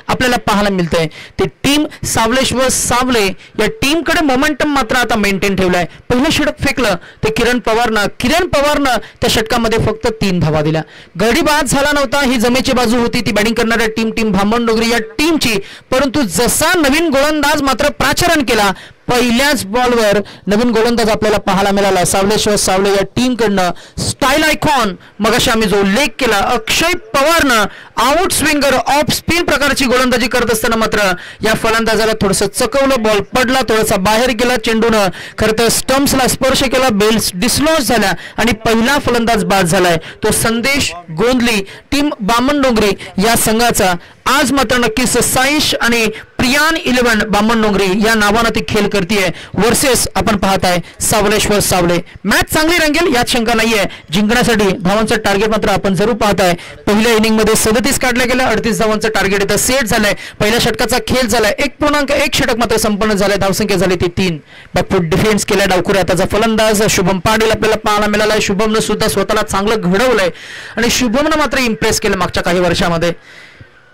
आपल्याला पाहायला मिळतंय. ते टीम सावलेश्वर सावले या टीमकडे मोमेंटम मात्र आता मेंटेन ठेवलाय. पहिलं षटक फेकलं ते किरण पवारनं त्या षटकामध्ये फक्त 3 धावा दिल्या. गडी बाद झाला नव्हता, ही जमेची बाजू होती ती बॅटिंग करणाऱ्या टीम बामणडोंगरी या टीमची, परंतु जसा नवीन गोलंदाज मात्र प्राचरण केला, पहिल्याच बॉलवर नवीन गोलंदाज आपल्याला पाहायला मिळाला. सावलेश्वर सावले या टीमकडनं स्टाईल आयकॉन मगाशी आम्ही जो उल्लेख केला अक्षय पवारनं आउट स्विंगर ऑफ स्पिन प्रकारची गोलंदाजी करत असताना मात्र या फलंदाजाला थोडंसं चकवलं, बॉल पडला, थोडासा बाहेर गेला, चेंडूनं खरं तर स्टम्प्सला स्पर्श केला, बेल्स डिस्लॉज झाल्या आणि पहिला फलंदाज बाद झालाय तो संदेश गोंधली टीम बामणडोंगरी या संघाचा. आज मात्र नक्कीच साईश आणि प्रियान 11 बामणडोंगरी या नावानं ती खेळ करतीये वर्सेस आपण पाहताय सावलेश्वर सावले. मॅच चांगली रंगेल यात शंका नाहीये. जिंकण्यासाठी धावांचं टार्गेट मात्र आपण जरूर पाहताय. पहिल्या इनिंग मध्ये 37 काढल्या गेल्या, 38 धावांचं टार्गेट इथं सेट झालंय. पहिल्या षटकाचा खेळ झालाय, 1.1 षटक मात्र संपन्न झालंय, धावसंख्या झाली ती 3. बॅकफूट डिफेन्स केल्या डावखुऱ्या. त्याचा फलंदाज शुभम पाटील आपल्याला पाहायला मिळालाय. शुभमनं सुद्धा स्वतःला चांगलं घडवलंय आणि शुभमनं मात्र इम्प्रेस केलं मागच्या काही वर्षामध्ये.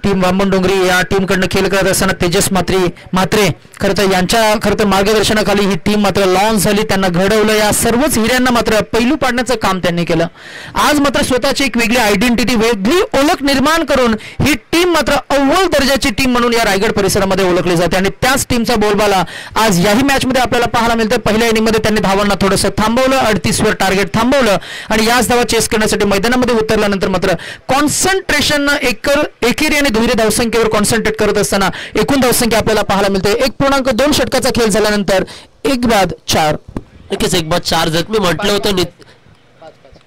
टीम बामणडोंगरी या टीमकडनं खेळ करत असताना तेजस म्हात्रे खरं तर यांच्या खरं तर मार्गदर्शनाखाली ही टीम मात्र लॉन्च झाली, त्यांना घडवलं. या सर्वच हिऱ्यांना मात्र पैलू पाडण्याचं काम त्यांनी केलं. आज मात्र स्वतःची एक वेगळी आयडेंटिटी, वेगळी ओळख निर्माण करून ही टीम मात्र अव्वल दर्जाची टीम म्हणून या रायगड परिसरामध्ये ओळखली जाते आणि त्याच टीमचा बोलबाला आज याही मॅचमध्ये आपल्याला पाहायला मिळतं. पहिल्या इनिंगमध्ये त्यांनी धावांना थोडंसं थांबवलं, 38 वर टार्गेट थांबवलं आणि याच धावा चेस करण्यासाठी मैदानामध्ये उतरल्यानंतर मात्र कॉन्सन्ट्रेशन एकेरी आणि दुहेरी धावसंख्येवर कॉन्सन्ट्रेट करत असताना एकूण धावसंख्या आपल्याला पाहायला मिळते. 1.2 षटकाचा खेळ झाल्यानंतर 1 बाद 4. नक्कीच 1 बाद 4 जर मी म्हटलं होतं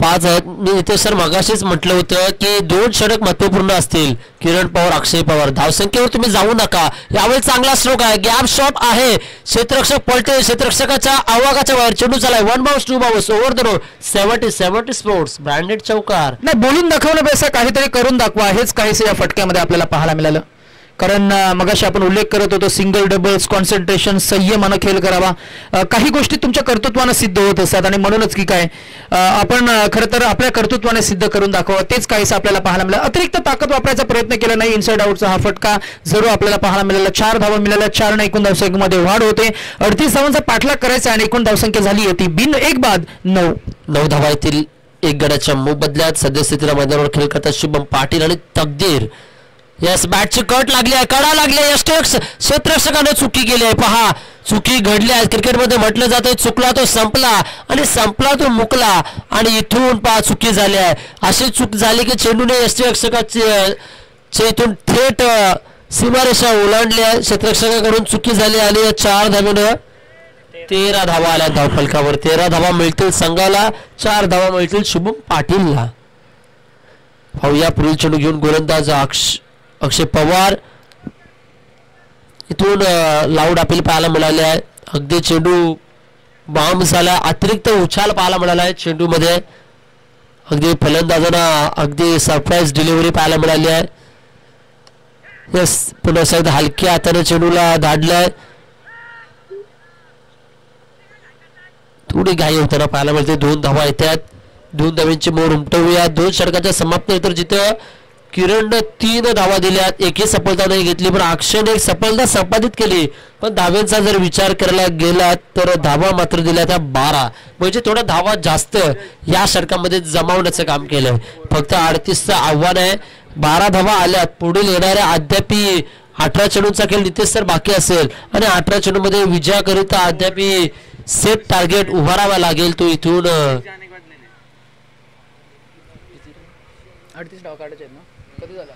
5 आहेत. मी इथे सर मगाशीच म्हटलं होतं की 2 षटक महत्वपूर्ण असतील. किरण पवार अक्षय पवार धावसंख्येवर तुम्ही जाऊ नका. यावेळी चांगला स्ट्रोक आहे, गॅप शॉट आहे, क्षेत्ररक्षक पलटे, क्षेत्ररक्षकाच्या आवागाच्या बाहेर चेंडू चालाय. 1 bounce 2 bounce over the road. 70 sports branded चौकार. नाही, बोलून दाखवण्यापेक्षा काहीतरी करून दाखवा हेच काहीसे या फटक्यामध्ये आपल्याला पाहायला मिळालं. कारण मगाशी आपण उल्लेख करत होतो सिंगल डबल्स कॉन्सन्ट्रेशन संयमानं खेळ करावा. काही गोष्टी तुमच्या कर्तृत्वानं सिद्ध होत असतात आणि म्हणूनच की काय आपण खरं तर आपल्या कर्तृत्वाने सिद्ध करून दाखवा तेच काहीसं आपल्याला पाहायला मिळालं. अतिरिक्त ताकद वापरायचा प्रयत्न केला नाही. इनसाइड आउटचा हा फटका जरूर आपल्याला पाहायला मिळाला. 4 धावा मिळाल्या, 4 ने एकूण धावसंख्येमध्ये वाढ होते. 38 धावांचा पाठलाग करायचा आणि एकूण धावसंख्या झाली आहे ती बिन 1 बाद 9 धावा येथील 1 गड्याच्या मोबदल्यात सद्यस्थितीला मैदानावर खेळ करतात शुभम पाटील आणि तकदीर. यस, बॅटची कट लागली आहे, कडा लागली आहे. क्षेत्ररक्षकाने चुकी केली आहे. पहा, चुकी घडली आहे. क्रिकेटमध्ये म्हटलं जातं चुकला तो संपला आणि संपला तो मुकला आणि इथून पहा चुकी झाली आहे. अशी चूक झाली की चेंडूने यष्टीरक्षकाचे इथून थेट सीमारेषा ओलांडली आहे. क्षेत्ररक्षकाकडून चुकी झाली आणि 4 धावेनं 13 धावा आल्या धावफलकावर. 13 धावा मिळतील संघाला, 4 धावा मिळतील शुभम पाटीलला. पाहूया पुढील चेंडू घेऊन गोलंदाज अक्षय पवार. इथून लाऊड अपील पाहायला मिळाले आहे. अगदी चेंडू बाउन्स झाला, अतिरिक्त उछाल पाहायला मिळाला आहे चेंडूमध्ये. अगदी फलंदाजांना अगदी सरप्राईज डिलिव्हरी पाहायला मिळाली आहे. यस, पुन्हा एकदा हलक्या हाताने चेंडूला धाडलाय. थोडी घाई होताना पाहायला मिळते. 2 धावा येतात. 2 धावांची मोड उमटवूया. 2 षटकाच्या समाप्तीनंतर जिथं किरणनं 3 धावा दिल्यात, एकही सफलता नाही घेतली, पण अक्षयने एक सफलता संपादित केली. पण धाव्यांचा जर विचार करायला गेला तर धावा मात्र दिल्या त्या 12, म्हणजे थोडा धावा जास्त या षटकामध्ये जमावण्याचं काम केलंय. फक्त 38चं आव्हान आहे. 12 धावा आल्यात. पुढील येणाऱ्या अद्यापी 18 चेंडूंचा खेळ नितेश सर बाकी असेल आणि 18 चेंडूमध्ये विजयाकरिता अद्यापी सेट टार्गेट उभारावा लागेल. तो इथून 38 डाव काढायचे आहेत ना. कधी झाला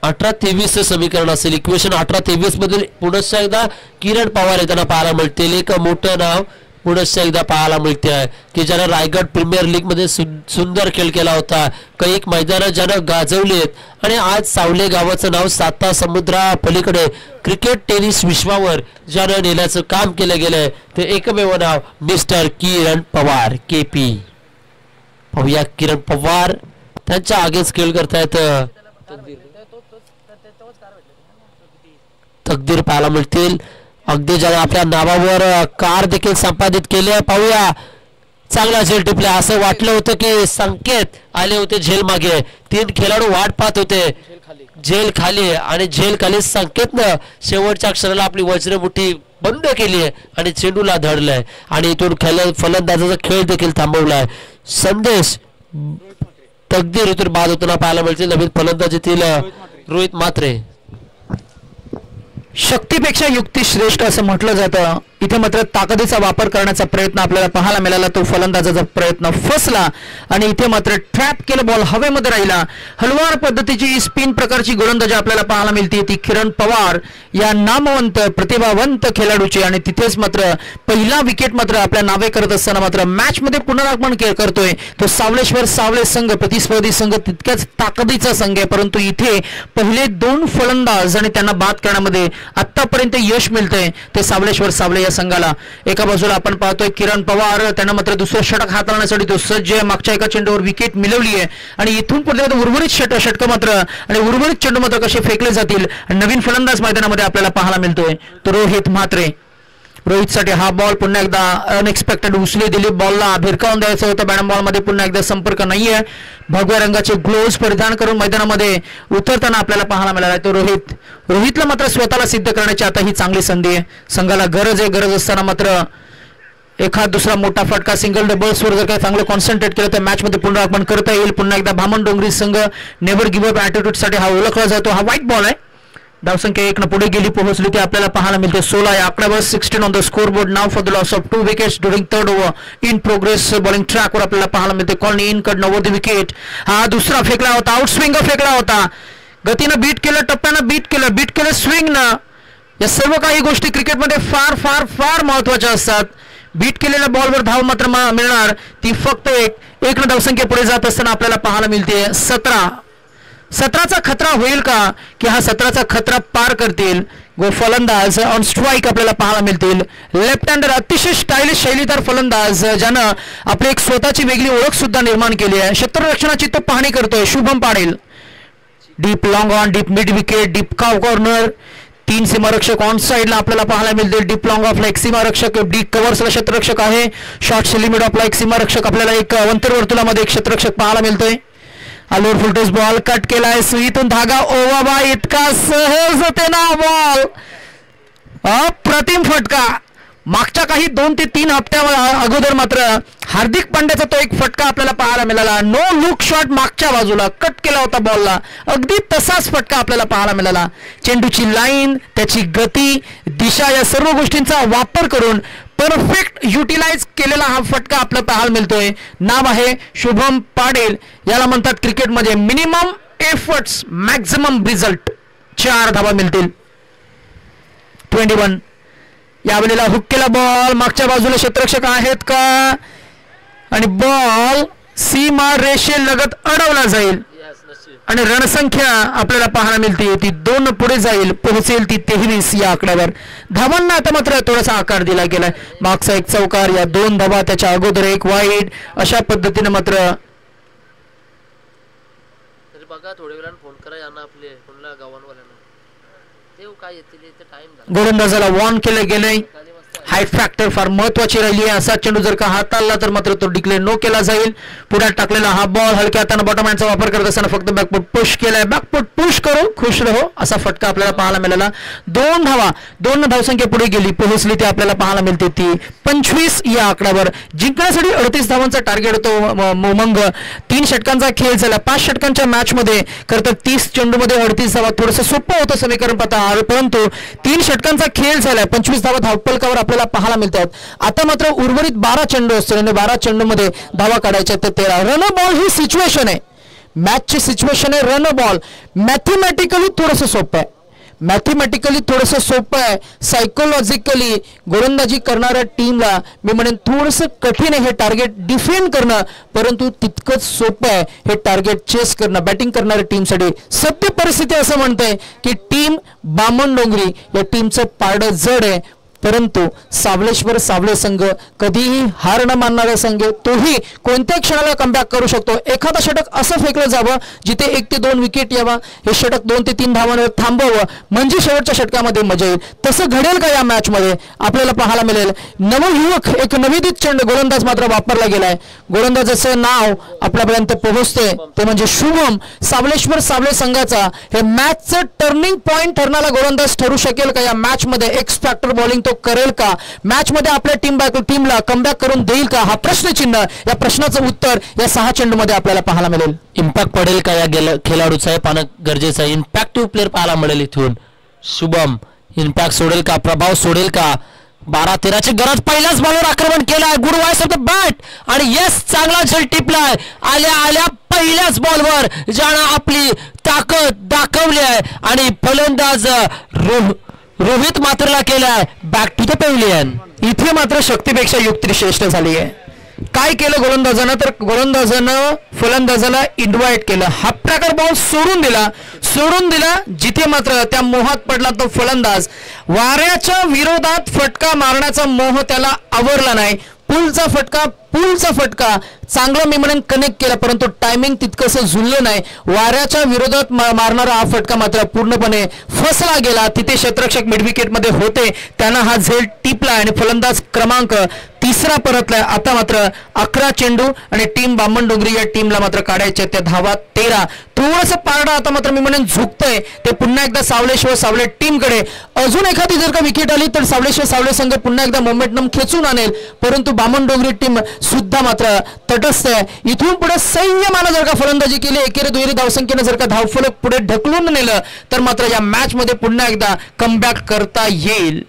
18-23 समीकरण असेल. इक्वेशन 18-23 मधील पुन्हा एकदा किरण पवार येताना पाहायला मिळतील. एक मोठं नाव पुन्हा एकदा पाहायला मिळते आहे की ज्यानं रायगड प्रीमियर लीग मध्ये सुंदर खेळ केला होता. काही मैदानं ज्यानं गाजवलीत आणि आज सावले गावाचं नाव साता समुद्रा पलीकडे क्रिकेट टेनिस विश्वावर ज्यानं नेण्याचं काम केलं गेलंय ते एकमेव नाव मिस्टर किरण पवार KP. पाहूया किरण पवार त्यांच्या आगेच खेळ करतायत. तकदीर पाहायला मिळतील. अगदी ज्याने आपल्या नावावर कार देखील संपादित केली आहे. पाहूया चांगला झेल टिपला. असं वाटलं होतं की संकेत आले होते झेल मागे. 3 खेळाडू वाट पाहत होते झेल खाली आणि झेल खाली संकेतनं शेवटच्या क्षणाला आपली वज्रमुठी बंद केली आहे आणि चेंडूला धरलंय आणि इथून फलंदाजाचा खेळ देखील थांबवलाय. संदेश तकदीर इथून बाद होताना पाहायला मिळतील. नवीन फलंदाजीतील रोहित म्हात्रे. शक्तीपेक्षा युक्ती श्रेष्ठ असं म्हटलं जातं. इथे मात्र ताकदीचा वापर करण्याचा प्रयत्न आपल्याला पाहायला मिळाला. तो फलंदाजाचा प्रयत्न फसला आणि इथे मात्र ट्रॅप केलं. बॉल हवेमध्ये राहिला. हलवार पद्धतीची स्पिन प्रकारची गोलंदाजी आपल्याला पाहायला मिळते ती किरण पवार या नामवंत प्रतिभावंत खेळाडूची. आणि तिथेच मात्र पहिला विकेट मात्र आपल्या नावे करत असताना मात्र मॅच मध्ये पुनरागमन करतोय तो सावलेश्वर सावले संघ. प्रतिस्पर्धी संघ तितक्याच ताकदीचा संघ आहे परंतु इथे पहिले 2 फलंदाज आणि त्यांना बाद करण्यामध्ये आतापर्यंत यश मिळतंय ते सावलेश्वर सावले या संघाला. एका बाजूला आपण पाहतोय किरण पवार त्यांना मात्र दुसरं षटक हाताळण्यासाठी तो सज्ज आहे. मागच्या एका चेंडूवर विकेट मिळवली आहे आणि इथून पुढे उर्वरित षटक मात्र आणि उर्वरित चेंडू मात्र कसे फेकले जातील. नवीन फलंदाज मैदानामध्ये आपल्याला पाहायला मिळतोय तो रोहित म्हात्रे. रोहितसाठी हा बॉल पुन्हा एकदा अनएक्सपेक्टेड उचली दिली. बॉलला भिरकावून द्यायचं होतं. बॅटम बॉल मध्ये पुन्हा एकदा संपर्क नाहीये. भगव्या रंगाचे ग्लोव्स परिधान करून मैदानामध्ये उतरताना आपल्याला पाहायला मिळाला तो रोहितला मात्र स्वतःला सिद्ध करण्याची आता ही चांगली संधी आहे. संघाला गरज आहे. गरज असताना मात्र एखाद दुसरा मोठा फटका सिंगल डबल्सवर जर काही चांगलं कॉन्सन्ट्रेट केलं तर मॅच मध्ये पुनरागमन करता येईल. पुन्हा एकदा भामन डोंगरी संघ नेव्हर गिव्ह अप ॲटिट्यूड साठी हा ओळखला जातो. हा व्हाईट बॉल आहे. धावसंख्या 1 न पुढे गेली पोहोचली ते आपल्याला पाहायला मिळते. 16 या आकड्यावर 16 on the score board now for the loss of 2 wickets during 3rd over in progress. Bowling ट्रॅकवर आपल्याला पाहायला मिळते कॉलनी इन कडनं ओव्हर द विकेट. हा दुसरा फेकला होता. आउट स्विंग फेकला होता. गतीनं बीट केलं. टप्प्यानं बीट केलं स्विंगनं. या सर्व काही गोष्टी क्रिकेटमध्ये फार फार फार महत्वाच्या असतात. बीट केलेल्या बॉलवर धाव मात्र मिळणार ती फक्त 1 न धावसंख्या पुढे जात असताना आपल्याला पाहायला मिळते 17चा खतरा होईल का की हा 17चा खतरा पार करतील फलंदाज ऑन स्ट्राईक आपल्याला पाहायला मिळतील. लेफ्ट हँडर अतिशय स्टायलिश शैलीदार फलंदाज ज्यानं आपली एक स्वतःची वेगळी ओळख सुद्धा निर्माण केली आहे. क्षेत्ररक्षणाची तो पाहणी करतोय Shubham Patil. Deep long on deep mid wicket deep काव कॉर्नर. 3 सीमारक्षक ऑन साइडला आपल्याला पाहायला मिळतील. डीप लॉंग ऑफला एक सीमारक्षक डीप कव्हर्सला क्षेत्ररक्षक आहे. शॉर्ट लिमिट ऑफला एक सीमारक्षक आपल्याला एक अंतर्वर्तुळामध्ये एक क्षेत्ररक्षक पाहायला मिळतोय. आलोर फुलटोस बॉल कट केलाय. सुईतून धागा ओवाबा इतका सहजतेना बॉल अप्रतिम फटका. मागच्या काही 2 ते 3 हप्त्या अगोदर मात्र हार्दिक पांड्याचा तो एक फटका आपल्याला पाहायला मिळाला. नो लुक शॉट मागच्या बाजूला कट केला होता बॉलला. अगदी तसाच फटका आपल्याला पाहायला मिळाला. चेंडूची लाईन त्याची गती दिशा या सर्व गोष्टींचा वापर करून परफेक्ट युटिलाइज केलेला हा फटका आपल्याला पाहायला मिळतोय. नाव आहे शुभम पाटील. याला म्हणतात क्रिकेटमध्ये मिनिमम एफर्ट्स मॅक्झिमम रिझल्ट. 4 धावा मिळतील. 21 यावेळेला हुक केला बॉल. मागच्या बाजूला क्षेत्ररक्षक आहेत का आणि बॉल सीमा रेषेलगत अडवला जाईल आणि रणसंख्या आपल्याला पाहायला मिळते ती 2 पुढे जाईल. पोहोचेल ती 23 या आकड्यावर. धावांना आता मात्र थोडासा आकार दिला गेलाय. मागचा एक चौकार या 2 धावा त्याच्या अगोदर एक वाईट अशा पद्धतीने मात्र बघा थोड्या वेळानं फोन करा यांना आपले कोणला गावांवाल्यांना ते काय येतील ते टाइम. गोलंदाजाला वॉर्न केलं गेलंय. हाय फॅक्टर फार महत्वाची राहिली आहे. असा चेंडू जर का हाताळला तर मात्र तो डिक्लेअर नो केला जाईल. पुढे टाकलेला हा बॉल हलक्या हाताने बॉटम हँडचा वापर करत असताना फक्त बॅकफूट पुश केलाय. बॅकफूट पुश करू खुश रहो असा फटका आपल्याला पाहायला मिळाला. 2 धावा 2 धावसंख्या पुढे गेली पोहोचली ते आपल्याला पाहायला मिळते ती 25 या आकड्यावर. जिंकण्यासाठी 38 धावांचा टार्गेट होतो. मग 3 षटकांचा खेळ झाला. 5 षटकांच्या मॅच मध्ये खरं तर 30 चेंडूमध्ये 38 धावा थोडंसं सोपं होतं समीकरण पाहता परंतु 3 षटकांचा खेळ झाला. 25 धावा धावफलकावर आपल्याला पाहायला मिळतात. आता मात्र उर्वरित 12 चेंडू असतील आणि 12 चेंडूमध्ये धावा काढायच्या तर 13. रन बॉल ही सिच्युएशन आहे. मॅचची सिच्युएशन आहे रन बॉल. मॅथमॅटिकली थोडंसं सोपं आहे मॅथमॅटिकली थोडंसं सोपं आहे, सायकोलॉजिकली गोलंदाजी करणाऱ्या टीमला मी म्हणेन थोडंसं कठीण आहे हे टार्गेट डिफेंड करणं, परंतु तितकंच सोपं आहे हे टार्गेट चेस करणं बॅटिंग करणाऱ्या टीमसाठी. सत्य परिस्थिती असं म्हणते की टीम बामणडोंगरी या टीमचं पारडं जड आहे, परंतु सावलेश्वर सावले संघ कधीही हार न मानणारा संघ, तोही कोणत्या क्षणाला कमबॅक करू शकतो. एखादा षटक असं फेकलं जावं जिथे 1 ते 2 विकेट यावा, हे षटक 2 ते 3 धावांवर थांबवावं, म्हणजे शेवटच्या षटकामध्ये मजा येईल. तसं घडेल का या मॅच मध्ये आपल्याला पाहायला मिळेल. नवयुवक एक नवोदित चंड गोलंदाज मात्र वापरला गेलाय. गोलंदाजाचं नाव आपल्यापर्यंत पोहोचते ते म्हणजे शुभम. सावलेश्वर सावले संघाचा हे मॅचचं टर्निंग पॉइंट ठरणारा गोलंदाज ठरू शकेल का या मॅच मध्ये. एक्स फॅक्टर बॉलिंग तो करेल का मॅच मध्ये, आपल्या टीमला कमबॅक करून देईल का, हा प्रश्नचिन्ह. या प्रश्नाचं उत्तर या 6 चेंडूमध्ये आपल्याला पाहायला मिळेल. इम्पॅक्ट पडेल का या खेळाडूचा हे पाहणं गरजेचं आहे. इम्पॅक्टिव्ह प्लेअर पाहायला मिळेल इथून. शुभम इम्पॅक्ट सोडेल का, प्रभाव सोडेल का. 12-13ची गरज, पहिल्याच बॉलवर आक्रमण केलं आहे. Good voice of the bat आणि येस चांगला झेल टिपलाय. आल्या पहिल्याच बॉलवर ज्यानं आपली ताकद दाखवली आहे आणि फलंदाज रोहित मात्रला केलाय बॅक टू द पॅव्हिलियन. इथे मात्र शक्तीपेक्षा युक्ती श्रेष्ठ झाली आहे. काय केलं गोलंदाजानं, तर गोलंदाजानं फलंदाजाला इन्व्हाइट केलं, हाफ ट्रॅकर बॉल सोडून दिला जिथे मात्र त्या मोहात पडला तो फलंदाज. वाऱ्याच्या विरोधात फटका मारण्याचा मोह त्याला आवरला नाही. पुलचा फटका चांगला मी म्हणेन कनेक्ट केला, परंतु टायमिंग तितकंसं जुळलं नाही. वाऱ्याच्या विरोधात मारणारा हा फटका मात्र पूर्णपणे फसला गेला. तिथे क्षेत्ररक्षक मिड विकेट मध्ये होते, त्यांना हा झेल टिपला आणि फलंदाज क्रमांक 3 परतलाय. आता मात्र 11 चेंडू आणि टीम बामणडोंगरी या टीमला मात्र काढायचे त्या धावा 13. थोडंसं पारडं आता मात्र मी म्हणेन झुकतंय ते पुन्हा एकदा सावलेश्वर सावले टीमकडे. अजून एखादी जर का विकेट आली तर सावलेश्वर सावले संघ पुन्हा एकदा मोमेंटम खेचून आणेल, परंतु बामणडोंगरी टीम सुद्धा मात्र तटस्थ आहे. इथून पुढे संयमानं जर का फलंदाजी केली, एकेरी दुहेरी धावसंख्येनं जर का धावफलक पुढे ढकलून नेलं तर मात्र या मॅच मध्ये पुन्हा एकदा कमबॅक करता येईल.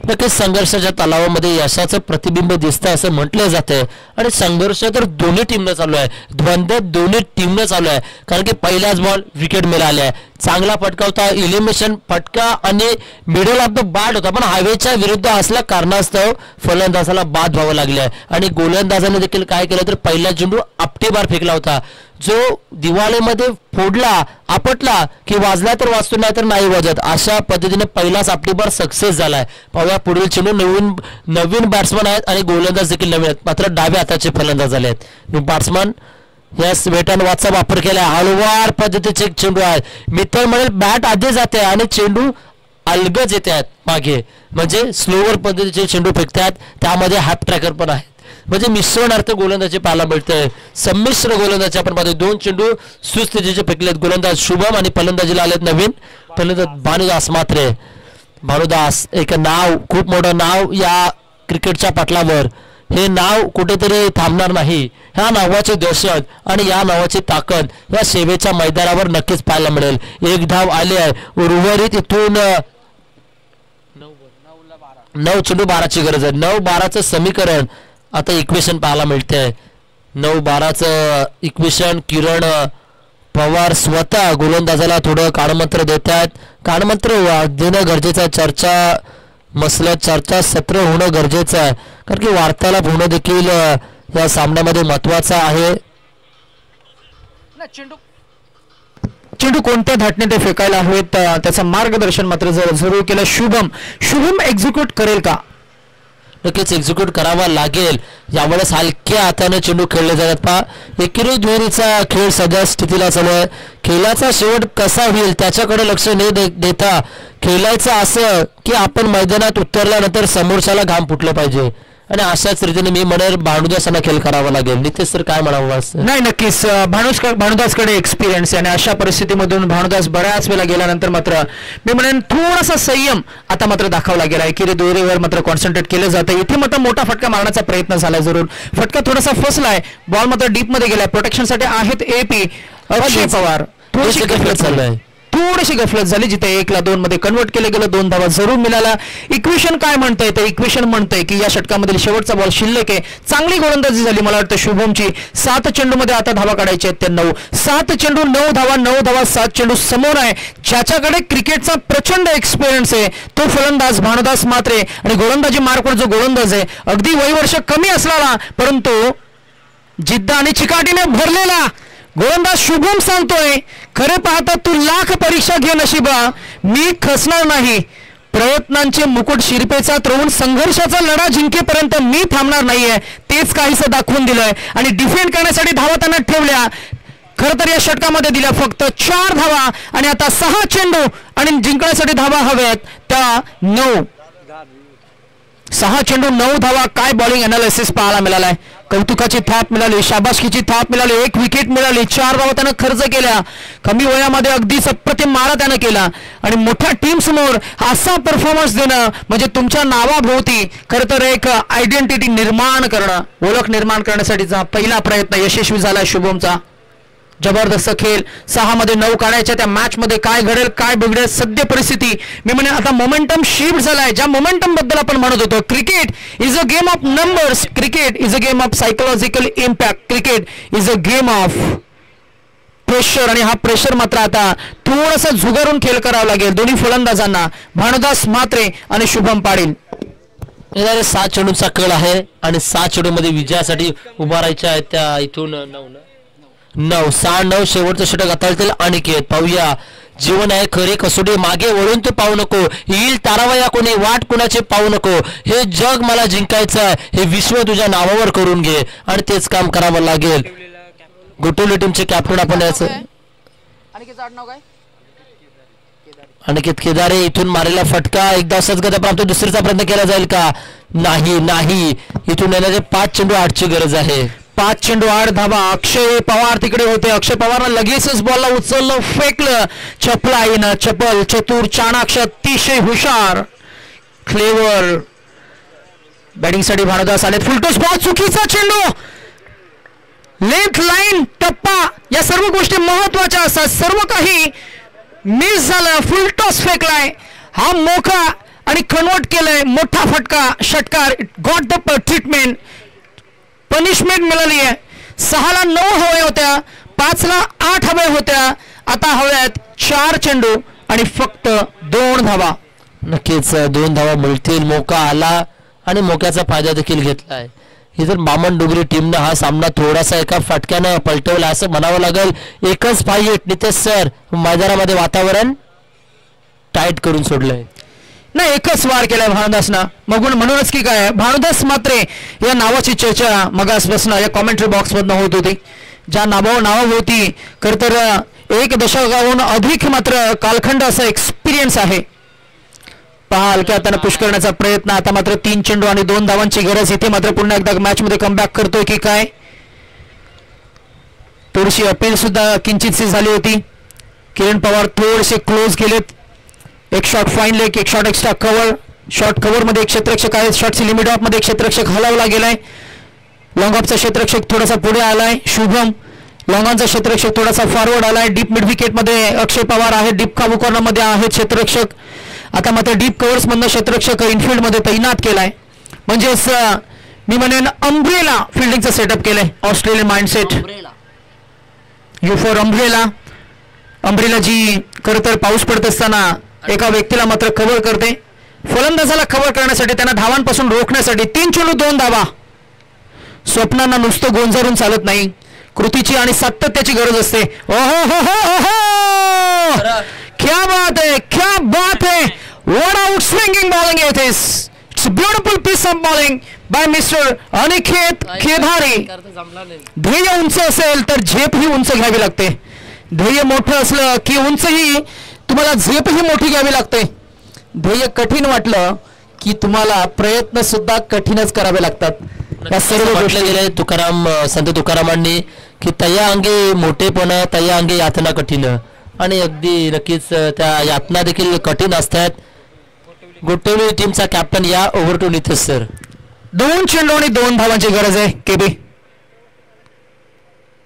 नक्कीच संघर्षाच्या तलावामध्ये यशाचं प्रतिबिंब दिसतं असं म्हटलं जातंय आणि संघर्ष तर दोन्ही टीमनं चालू आहे, द्वंद्व दोन्ही टीमनं चालू आहे. कारण की पहिलाच बॉल विकेट मिळाले आहे, चांगला फटका होता, इलिमिनेशन फटका आणि मिडल ऑफ द बॅट होता, पण हवेच्या विरुद्ध असल्या कारणास्तव फलंदाजाला बाद व्हावं लागले आहे. आणि गोलंदाजाने देखील काय केलं तर पहिला चेंडू आपटे बार फेकला होता, जो दिवाळीमध्ये फोडला, आपटला की वाजला तर वाजतो नाही तर नाही वाजत, अशा पद्धतीने पहिलाच आपटी बार सक्सेस झालाय. पाहूया पुढील चेंडू. नवीन बॅट्समन आहेत आणि गोलंदाज देखील नवीन आहेत, मात्र डाव्या हाताचे फलंदाज झाले आहेत. बॅट्समन यस वेट अँड वॉचचा वापर केला, हळूवार पद्धतीचे चेंडू आहेत. मी तर म्हणेल बॅट आधी जाते आणि चेंडू अलगद येत आहेत मागे, म्हणजे स्लोवर पद्धतीचे चेंडू फेकतात, त्यामध्ये हाफ ट्रॅकर पण आहेत, म्हणजे मिश्रण अर्थ गोलंदाजी पाहायला मिळतंय. संमिश्र गोलंदाजी आपण पाहतोय. 2 चेंडू सुस्थितीचे फेकलेत. गोलंदाज शुभम आणि फलंदाजीला आलेत नवीन फलंदाज भानुदास. मात्र भानुदास एक नाव, खूप मोठं नाव या क्रिकेटच्या पटलावर. हे नाव कुठेतरी थांबणार नाही. ह्या नावाची दहशत आणि या नावाची ताकद या सेवेच्या मैदानावर नक्कीच पाहायला मिळेल. 1 धाव आली आहे. उर्वरित इथून 9 चेंडू 12ची गरज आहे. 9-12चं समीकरण आता इक्वेशन पाहायला मिळतंय. 9-12चं इक्वेशन. किरण पवार स्वतः गोलंदाजाला थोडं कानमंत्र देतात. कानमंत्र देणं गरजेचं आहे. चर्चा सत्र होणं गरजेचं आहे, कारण की वार्तालाप होणं देखील या सामन्यामध्ये महत्वाचं आहे. चेंडू कोणत्या धाटने ते फेकायला हवेत त्याचं मार्गदर्शन मात्र जरूर केलं. शुभम एक्झिक्यूट करेल का? नक्कीच एक्झिक्यूट करावा लागेल. यावेळेस हलक्या हाताने चेंडू खेळले जातात. पहा एकेरी दुहेरीचा खेळ सध्या स्थितीला चालू आहे. खेळाचा शेवट कसा होईल त्याच्याकडे लक्ष न देता खेळायचं असं की आपण मैदानात उतरल्यानंतर समोरच्याला घाम फुटलं पाहिजे, आणि अशाच रीतीने मी म्हणेल भानुदासांना खेळ करावा लागेल. नितेश सर काय म्हणावं? नाही, नक्कीच भानुदासकडे एक्सपिरियन्स आहे आणि अशा परिस्थितीमधून भानुदास बऱ्याच वेळा गेल्यानंतर मात्र मी म्हणेन थोडासा संयम आता मात्र दाखवला गेला. एकेरी दुहेरीवर मात्र कॉन्सन्ट्रेट केलं जातं. इथे मात्र मोठा फटका मारण्याचा प्रयत्न झाला. जरूर फटका थोडासा फसलाय. बॉल मात्र डीप मध्ये गेलाय. प्रोटेक्शनसाठी आहेत AP अक्षय पवार. चाललंय थोडीशी गफलत झाली, जिथे 1-2 मध्ये कन्वर्ट केलं गेलं, 2 धावा जरूर मिळाला. इक्वेशन काय म्हणतंय, तर इक्वेशन म्हणतंय की या षटकामधील शेवटचा बॉल शिल्लक आहे. चांगली गोलंदाजी झाली मला वाटतं शुभमची. 7 चेंडूमध्ये आता धावा काढायचे आहेत ते 9. 7 चेंडू 9 धावा, 9 धावा 7 चेंडू समोर आहे. ज्याच्याकडे क्रिकेटचा प्रचंड एक्सपिरियन्स आहे तो फलंदाज भानुदास म्हात्रे, आणि गोलंदाजी मार्कवर जो गोलंदाज आहे अगदी वयवर्ष कमी असलेला परंतु जिद्द आणि चिकाटीने भरलेला गोलंदाज शुभम सांगतोय, खरे पाहता तू लाख परीक्षा घे नशिबा, मी खचणार नाही. प्रयत्नांचे मुकुट शिरपेचा रोवून संघर्षाचा लढा जिंकेपर्यंत मी थांबणार नाहीये. तेच काहीसं दाखवून दिलंय आणि डिफेंड करण्यासाठी धावा त्यांना ठेवल्या. खरं तर या षटकामध्ये दिल्या फक्त 4 धावा आणि आता 6 चेंडू आणि जिंकण्यासाठी धावा हव्यात त्या 9. 6 चेंडू 9 धावा. काय बॉलिंग अनालिसिस पाहायला मिळालाय. कौतुकाची थाप मिळाली, शाबासकीची थाप मिळाली, 1 विकेट मिळाली, 4 धावा त्यानं खर्च केल्या. कमी वयामध्ये अगदीच अप्रतिम मारा त्यानं केला आणि मोठ्या टीम समोर असा परफॉर्मन्स देणं म्हणजे तुमच्या नावाभोवती खरं तर एक आयडेंटिटी निर्माण करणं, ओळख निर्माण करण्यासाठीचा पहिला प्रयत्न यशस्वी झाला शुभमचा. जबरदस्त खेळ. 6 मध्ये 9 काढायच्या. त्या मॅच मध्ये काय घडेल काय बिघडेल सद्य परिस्थिती मी म्हणे आता मोमेंटम शिफ्ट झालाय. ज्या मोमेंटम बद्दल आपण म्हणत होतो, cricket is a game of numbers, cricket is a game of psychological impact, cricket is a game of pressure. आणि हा प्रेशर मात्र आता थोडासा झुगारून खेळ करावा लागेल दोन्ही फलंदाजांना, भानुदास म्हात्रे आणि शुभम पाटील. 7 चेंडूंचा कळ आहे आणि 7 चेंडूमध्ये विजयासाठी उभारायच्या आहेत त्या इथून 9 6-9 शेवटचं षटक हाताळतील अनिकेत. पाहूया, जीवन आहे खरी कसोटी, मागे वळून तू पाहू नको, येईल तारावया कोणी, वाट कुणाचे पाहू नको, हे जग मला जिंकायचं आहे, हे विश्व तुझ्या नावावर करून घे आणि तेच काम करावं लागेल. गोटुले टीमचे कॅप्टन आपण याचं अनिकेत केदारे. इथून मारलेला फटका एकदा सद्गती प्राप्त, दुसरीचा प्रयत्न केला जाईल का? नाही. इथून येणारे 5 चेंडू 8ची गरज आहे. 5 चेंडू 8 धावा. अक्षय पवार तिकडे होते. अक्षय पवारनं लगेचच बॉलला उचललं, फेकलं. चपलाईनं, चपल, चतुर, चाणाक्ष, अतिशय हुशार, क्लेवर. बॅटिंगसाठी भानुदास आलेत. फुलटॉस बॉल, चुकीचा चेंडू, लेफ्ट लाईन, टप्पा, या सर्व गोष्टी महत्वाच्या असतात. सर्व काही मिस झालं. फुलटॉस फेकलाय. हा मोका आणि कन्वर्ट केलंय. मोठा फटका, षटकार, गॉट द ट्रीटमेंट, पनिशमेंट मिळाली आहे. 6ला 9 हव्या होत्या, 5ला 8 हव्या होत्या, आता हव्यात 4 चेंडू आणि फक्त 2 धावा. नक्कीच 2 धावा मिळतील. मोका आला आणि मोक्याचा फायदा देखील घेतलाय. ही जर मामन डोगरी टीमनं हा सामना थोडासा एका फटक्यानं पलटवला असं म्हणावं लागेल. एकच पाहिजे नितेश सर, मैदानामध्ये वातावरण टाईट करून सोडलंय. नाही, एकच वार केलाय भानुदासनं. म्हणूनच की काय भानुदास म्हात्रे या नावाची चर्चा मगासपासून या कॉमेंट्री बॉक्स मधनं होत होती. ज्या नावाभोवती खरं तर 1 दशकाहून अधिक मात्र कालखंड असा एक्सपिरियन्स आहे. पहा, हलक्या हाताने पुश करण्याचा प्रयत्न. आता मात्र 3 चेंडू आणि 2 धावांची गरज. इथे मात्र पुन्हा एकदा मॅच मध्ये कमबॅक करतोय की काय? थोडीशी अपील सुद्धा किंचितशी झाली होती. किरण पवार थोडेसे क्लोज गेलेत. एक शॉट फाईन लेग, एक shot extra cover. Shot cover मध्ये एक क्षेत्ररक्षक आहे. शॉटची लिमिट ऑफ मध्ये एक क्षेत्ररक्षक हलवला गेलाय. लॉंग ऑफचा क्षेत्ररक्षक थोडासा पुढे आलाय. शुभम. लॉंग ऑनचा क्षेत्ररक्षक थोडासा फॉरवर्ड आलाय. डीप मिड विकेट मध्ये अक्षय पवार आहे. डीप काबू कॉर्नर मध्ये आहेत क्षेत्ररक्षक. आता मात्र डीप कव्हर्स मधनं क्षेत्ररक्षक इनफिल्ड मध्ये तैनात केलाय. म्हणजेच मी म्हणेन अम्ब्रेला फिल्डिंगचं सेटअप केलंय. Australian mindset. U for umbrella. Umbrella जी खरं तर पाऊस पडत असताना एका व्यक्तीला मात्र कव्हर करते. फलंदाजाला कव्हर करण्यासाठी, त्यांना धावांपासून रोखण्यासाठी 3 चेंडू 2 धावा. स्वप्नांना नुसतं गोंजारून चालत नाही, कृतीची आणि सातत्याची गरज असते. ओहो हो हो हो, क्या बात है, क्या बात है. What outswinging bowling it is. It's a beautiful piece of bowling by mister Aniket Kedare. ध्येय उंच असेल तर झेप ही उंच घ्यावी लागते. ध्येय मोठं असलं की उंचही तुम्हाला झेप ही मोठी घ्यावी लागते. ध्येय कठीण वाटलं की तुम्हाला प्रयत्न सुद्धा कठीणच करावे लागतात. या सर्व म्हटलं गेले तुकाराम, संत तुकारामांनी की तया अंगे मोठेपणा, तया अंगे यातना कठीण. आणि अगदी नक्कीच त्या यातना देखील कठीण असतात. गोटवली टीमचा कॅप्टन या ओव्हर टू नितेश सर. 2 चेंडू आणि 2 धावांची गरज आहे. KB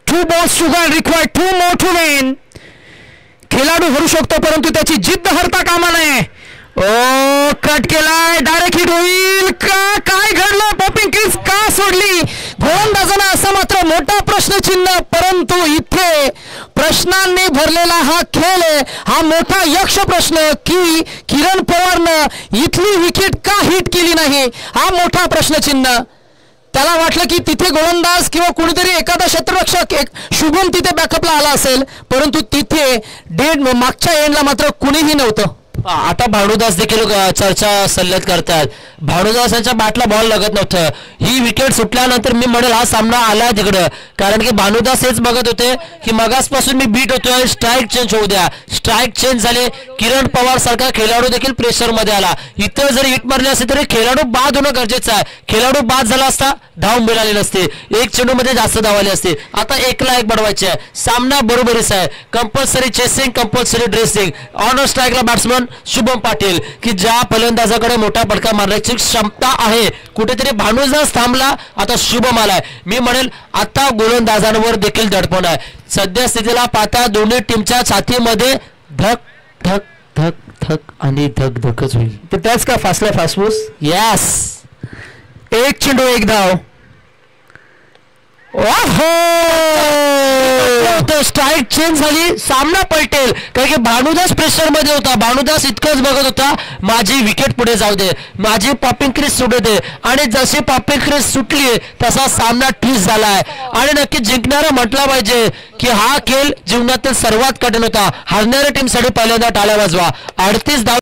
2 balls to go and require 2 more to win. खेळाडू हरू शकतो परंतु त्याची जिद्द हरता कामा नये. ओ कट केलाय, डायरेक्ट हिट होईल का? काय घडलं? पॉपिंग क्रीज का सोडली? गोलंदाजांना असं मात्र मोठा प्रश्नचिन्ह. परंतु इथे प्रश्नांनी भरलेला हा खेळ आहे. हा मोठा यक्ष प्रश्न की किरण पवारनं इथली विकेट का हिट केली नाही, हा मोठा प्रश्नचिन्ह. त्याला वाटलं की तिथे गोलंदाज किंवा कुणीतरी एखादा क्षेत्ररक्षक एक शुभम तिथे बॅकअपला आला असेल, परंतु तिथे मागच्या एंडला मात्र कुणीही नव्हतं. आता भानुदास देखील चर्चा सल्ल्यात करतात. भानुदासांच्या बॅटला बॉल लागत नव्हतं. ही विकेट सुटल्यानंतर मी म्हणेल हा सामना आला तिकडं, कारण की भानुदास हेच बघत होते की मगासपासून मी बीट होतोय, स्ट्राईक चेंज होऊ द्या. स्ट्राईक चेंज झाले. किरण पवार सारखा खेळाडू देखील प्रेशर मध्ये आला. इतर जरी हिट मारली असते तरी खेळाडू बाद होणं गरजेचं आहे. खेळाडू बाद झाला असता धाव मिळाली नसते, एक चेंडूमध्ये जास्त धाव आली असते. आता 1ला 1 बनवायचे आहे. सामना बरोबरीच आहे. Compulsory chasing, compulsory dressing. On स्ट्राईकला बॅट्समन शुभम पाटील की ज्या फलंदाजाकडे मोठा फटका मारण्याची क्षमता आहे. कुठेतरी भानुदास थांबला, आता शुभम आलाय. मी म्हणेल आता गोलंदाजांवर देखील दडपण आहे. सध्या स्थितीला पाहता दोन्ही टीमच्या छातीमध्ये धक धक धक धक आणि धक धकच होईल. तर त्याच का फासला फासफूस. यस, एक चेंडू एक धाव. स्ट्राईक चेंज झाली, सामना पलटेल. कारण की भानुदास प्रेशर मध्ये होता. भानुदास इतकंच बघत होता माझी विकेट पुढे जाऊ दे, माझी पॉपिंग क्रीज सुटू दे. आणि जशी पॉपिंग क्रीज सुटली तसा सामना ठीक झालाय. आणि नक्की जिंकणारा म्हटला पाहिजे की हा खेळ जीवनातील सर्वात कठीण होता. हारणाऱ्या टीमसाठी पहिल्यांदा टाळ्या वाजवा. 38 धाव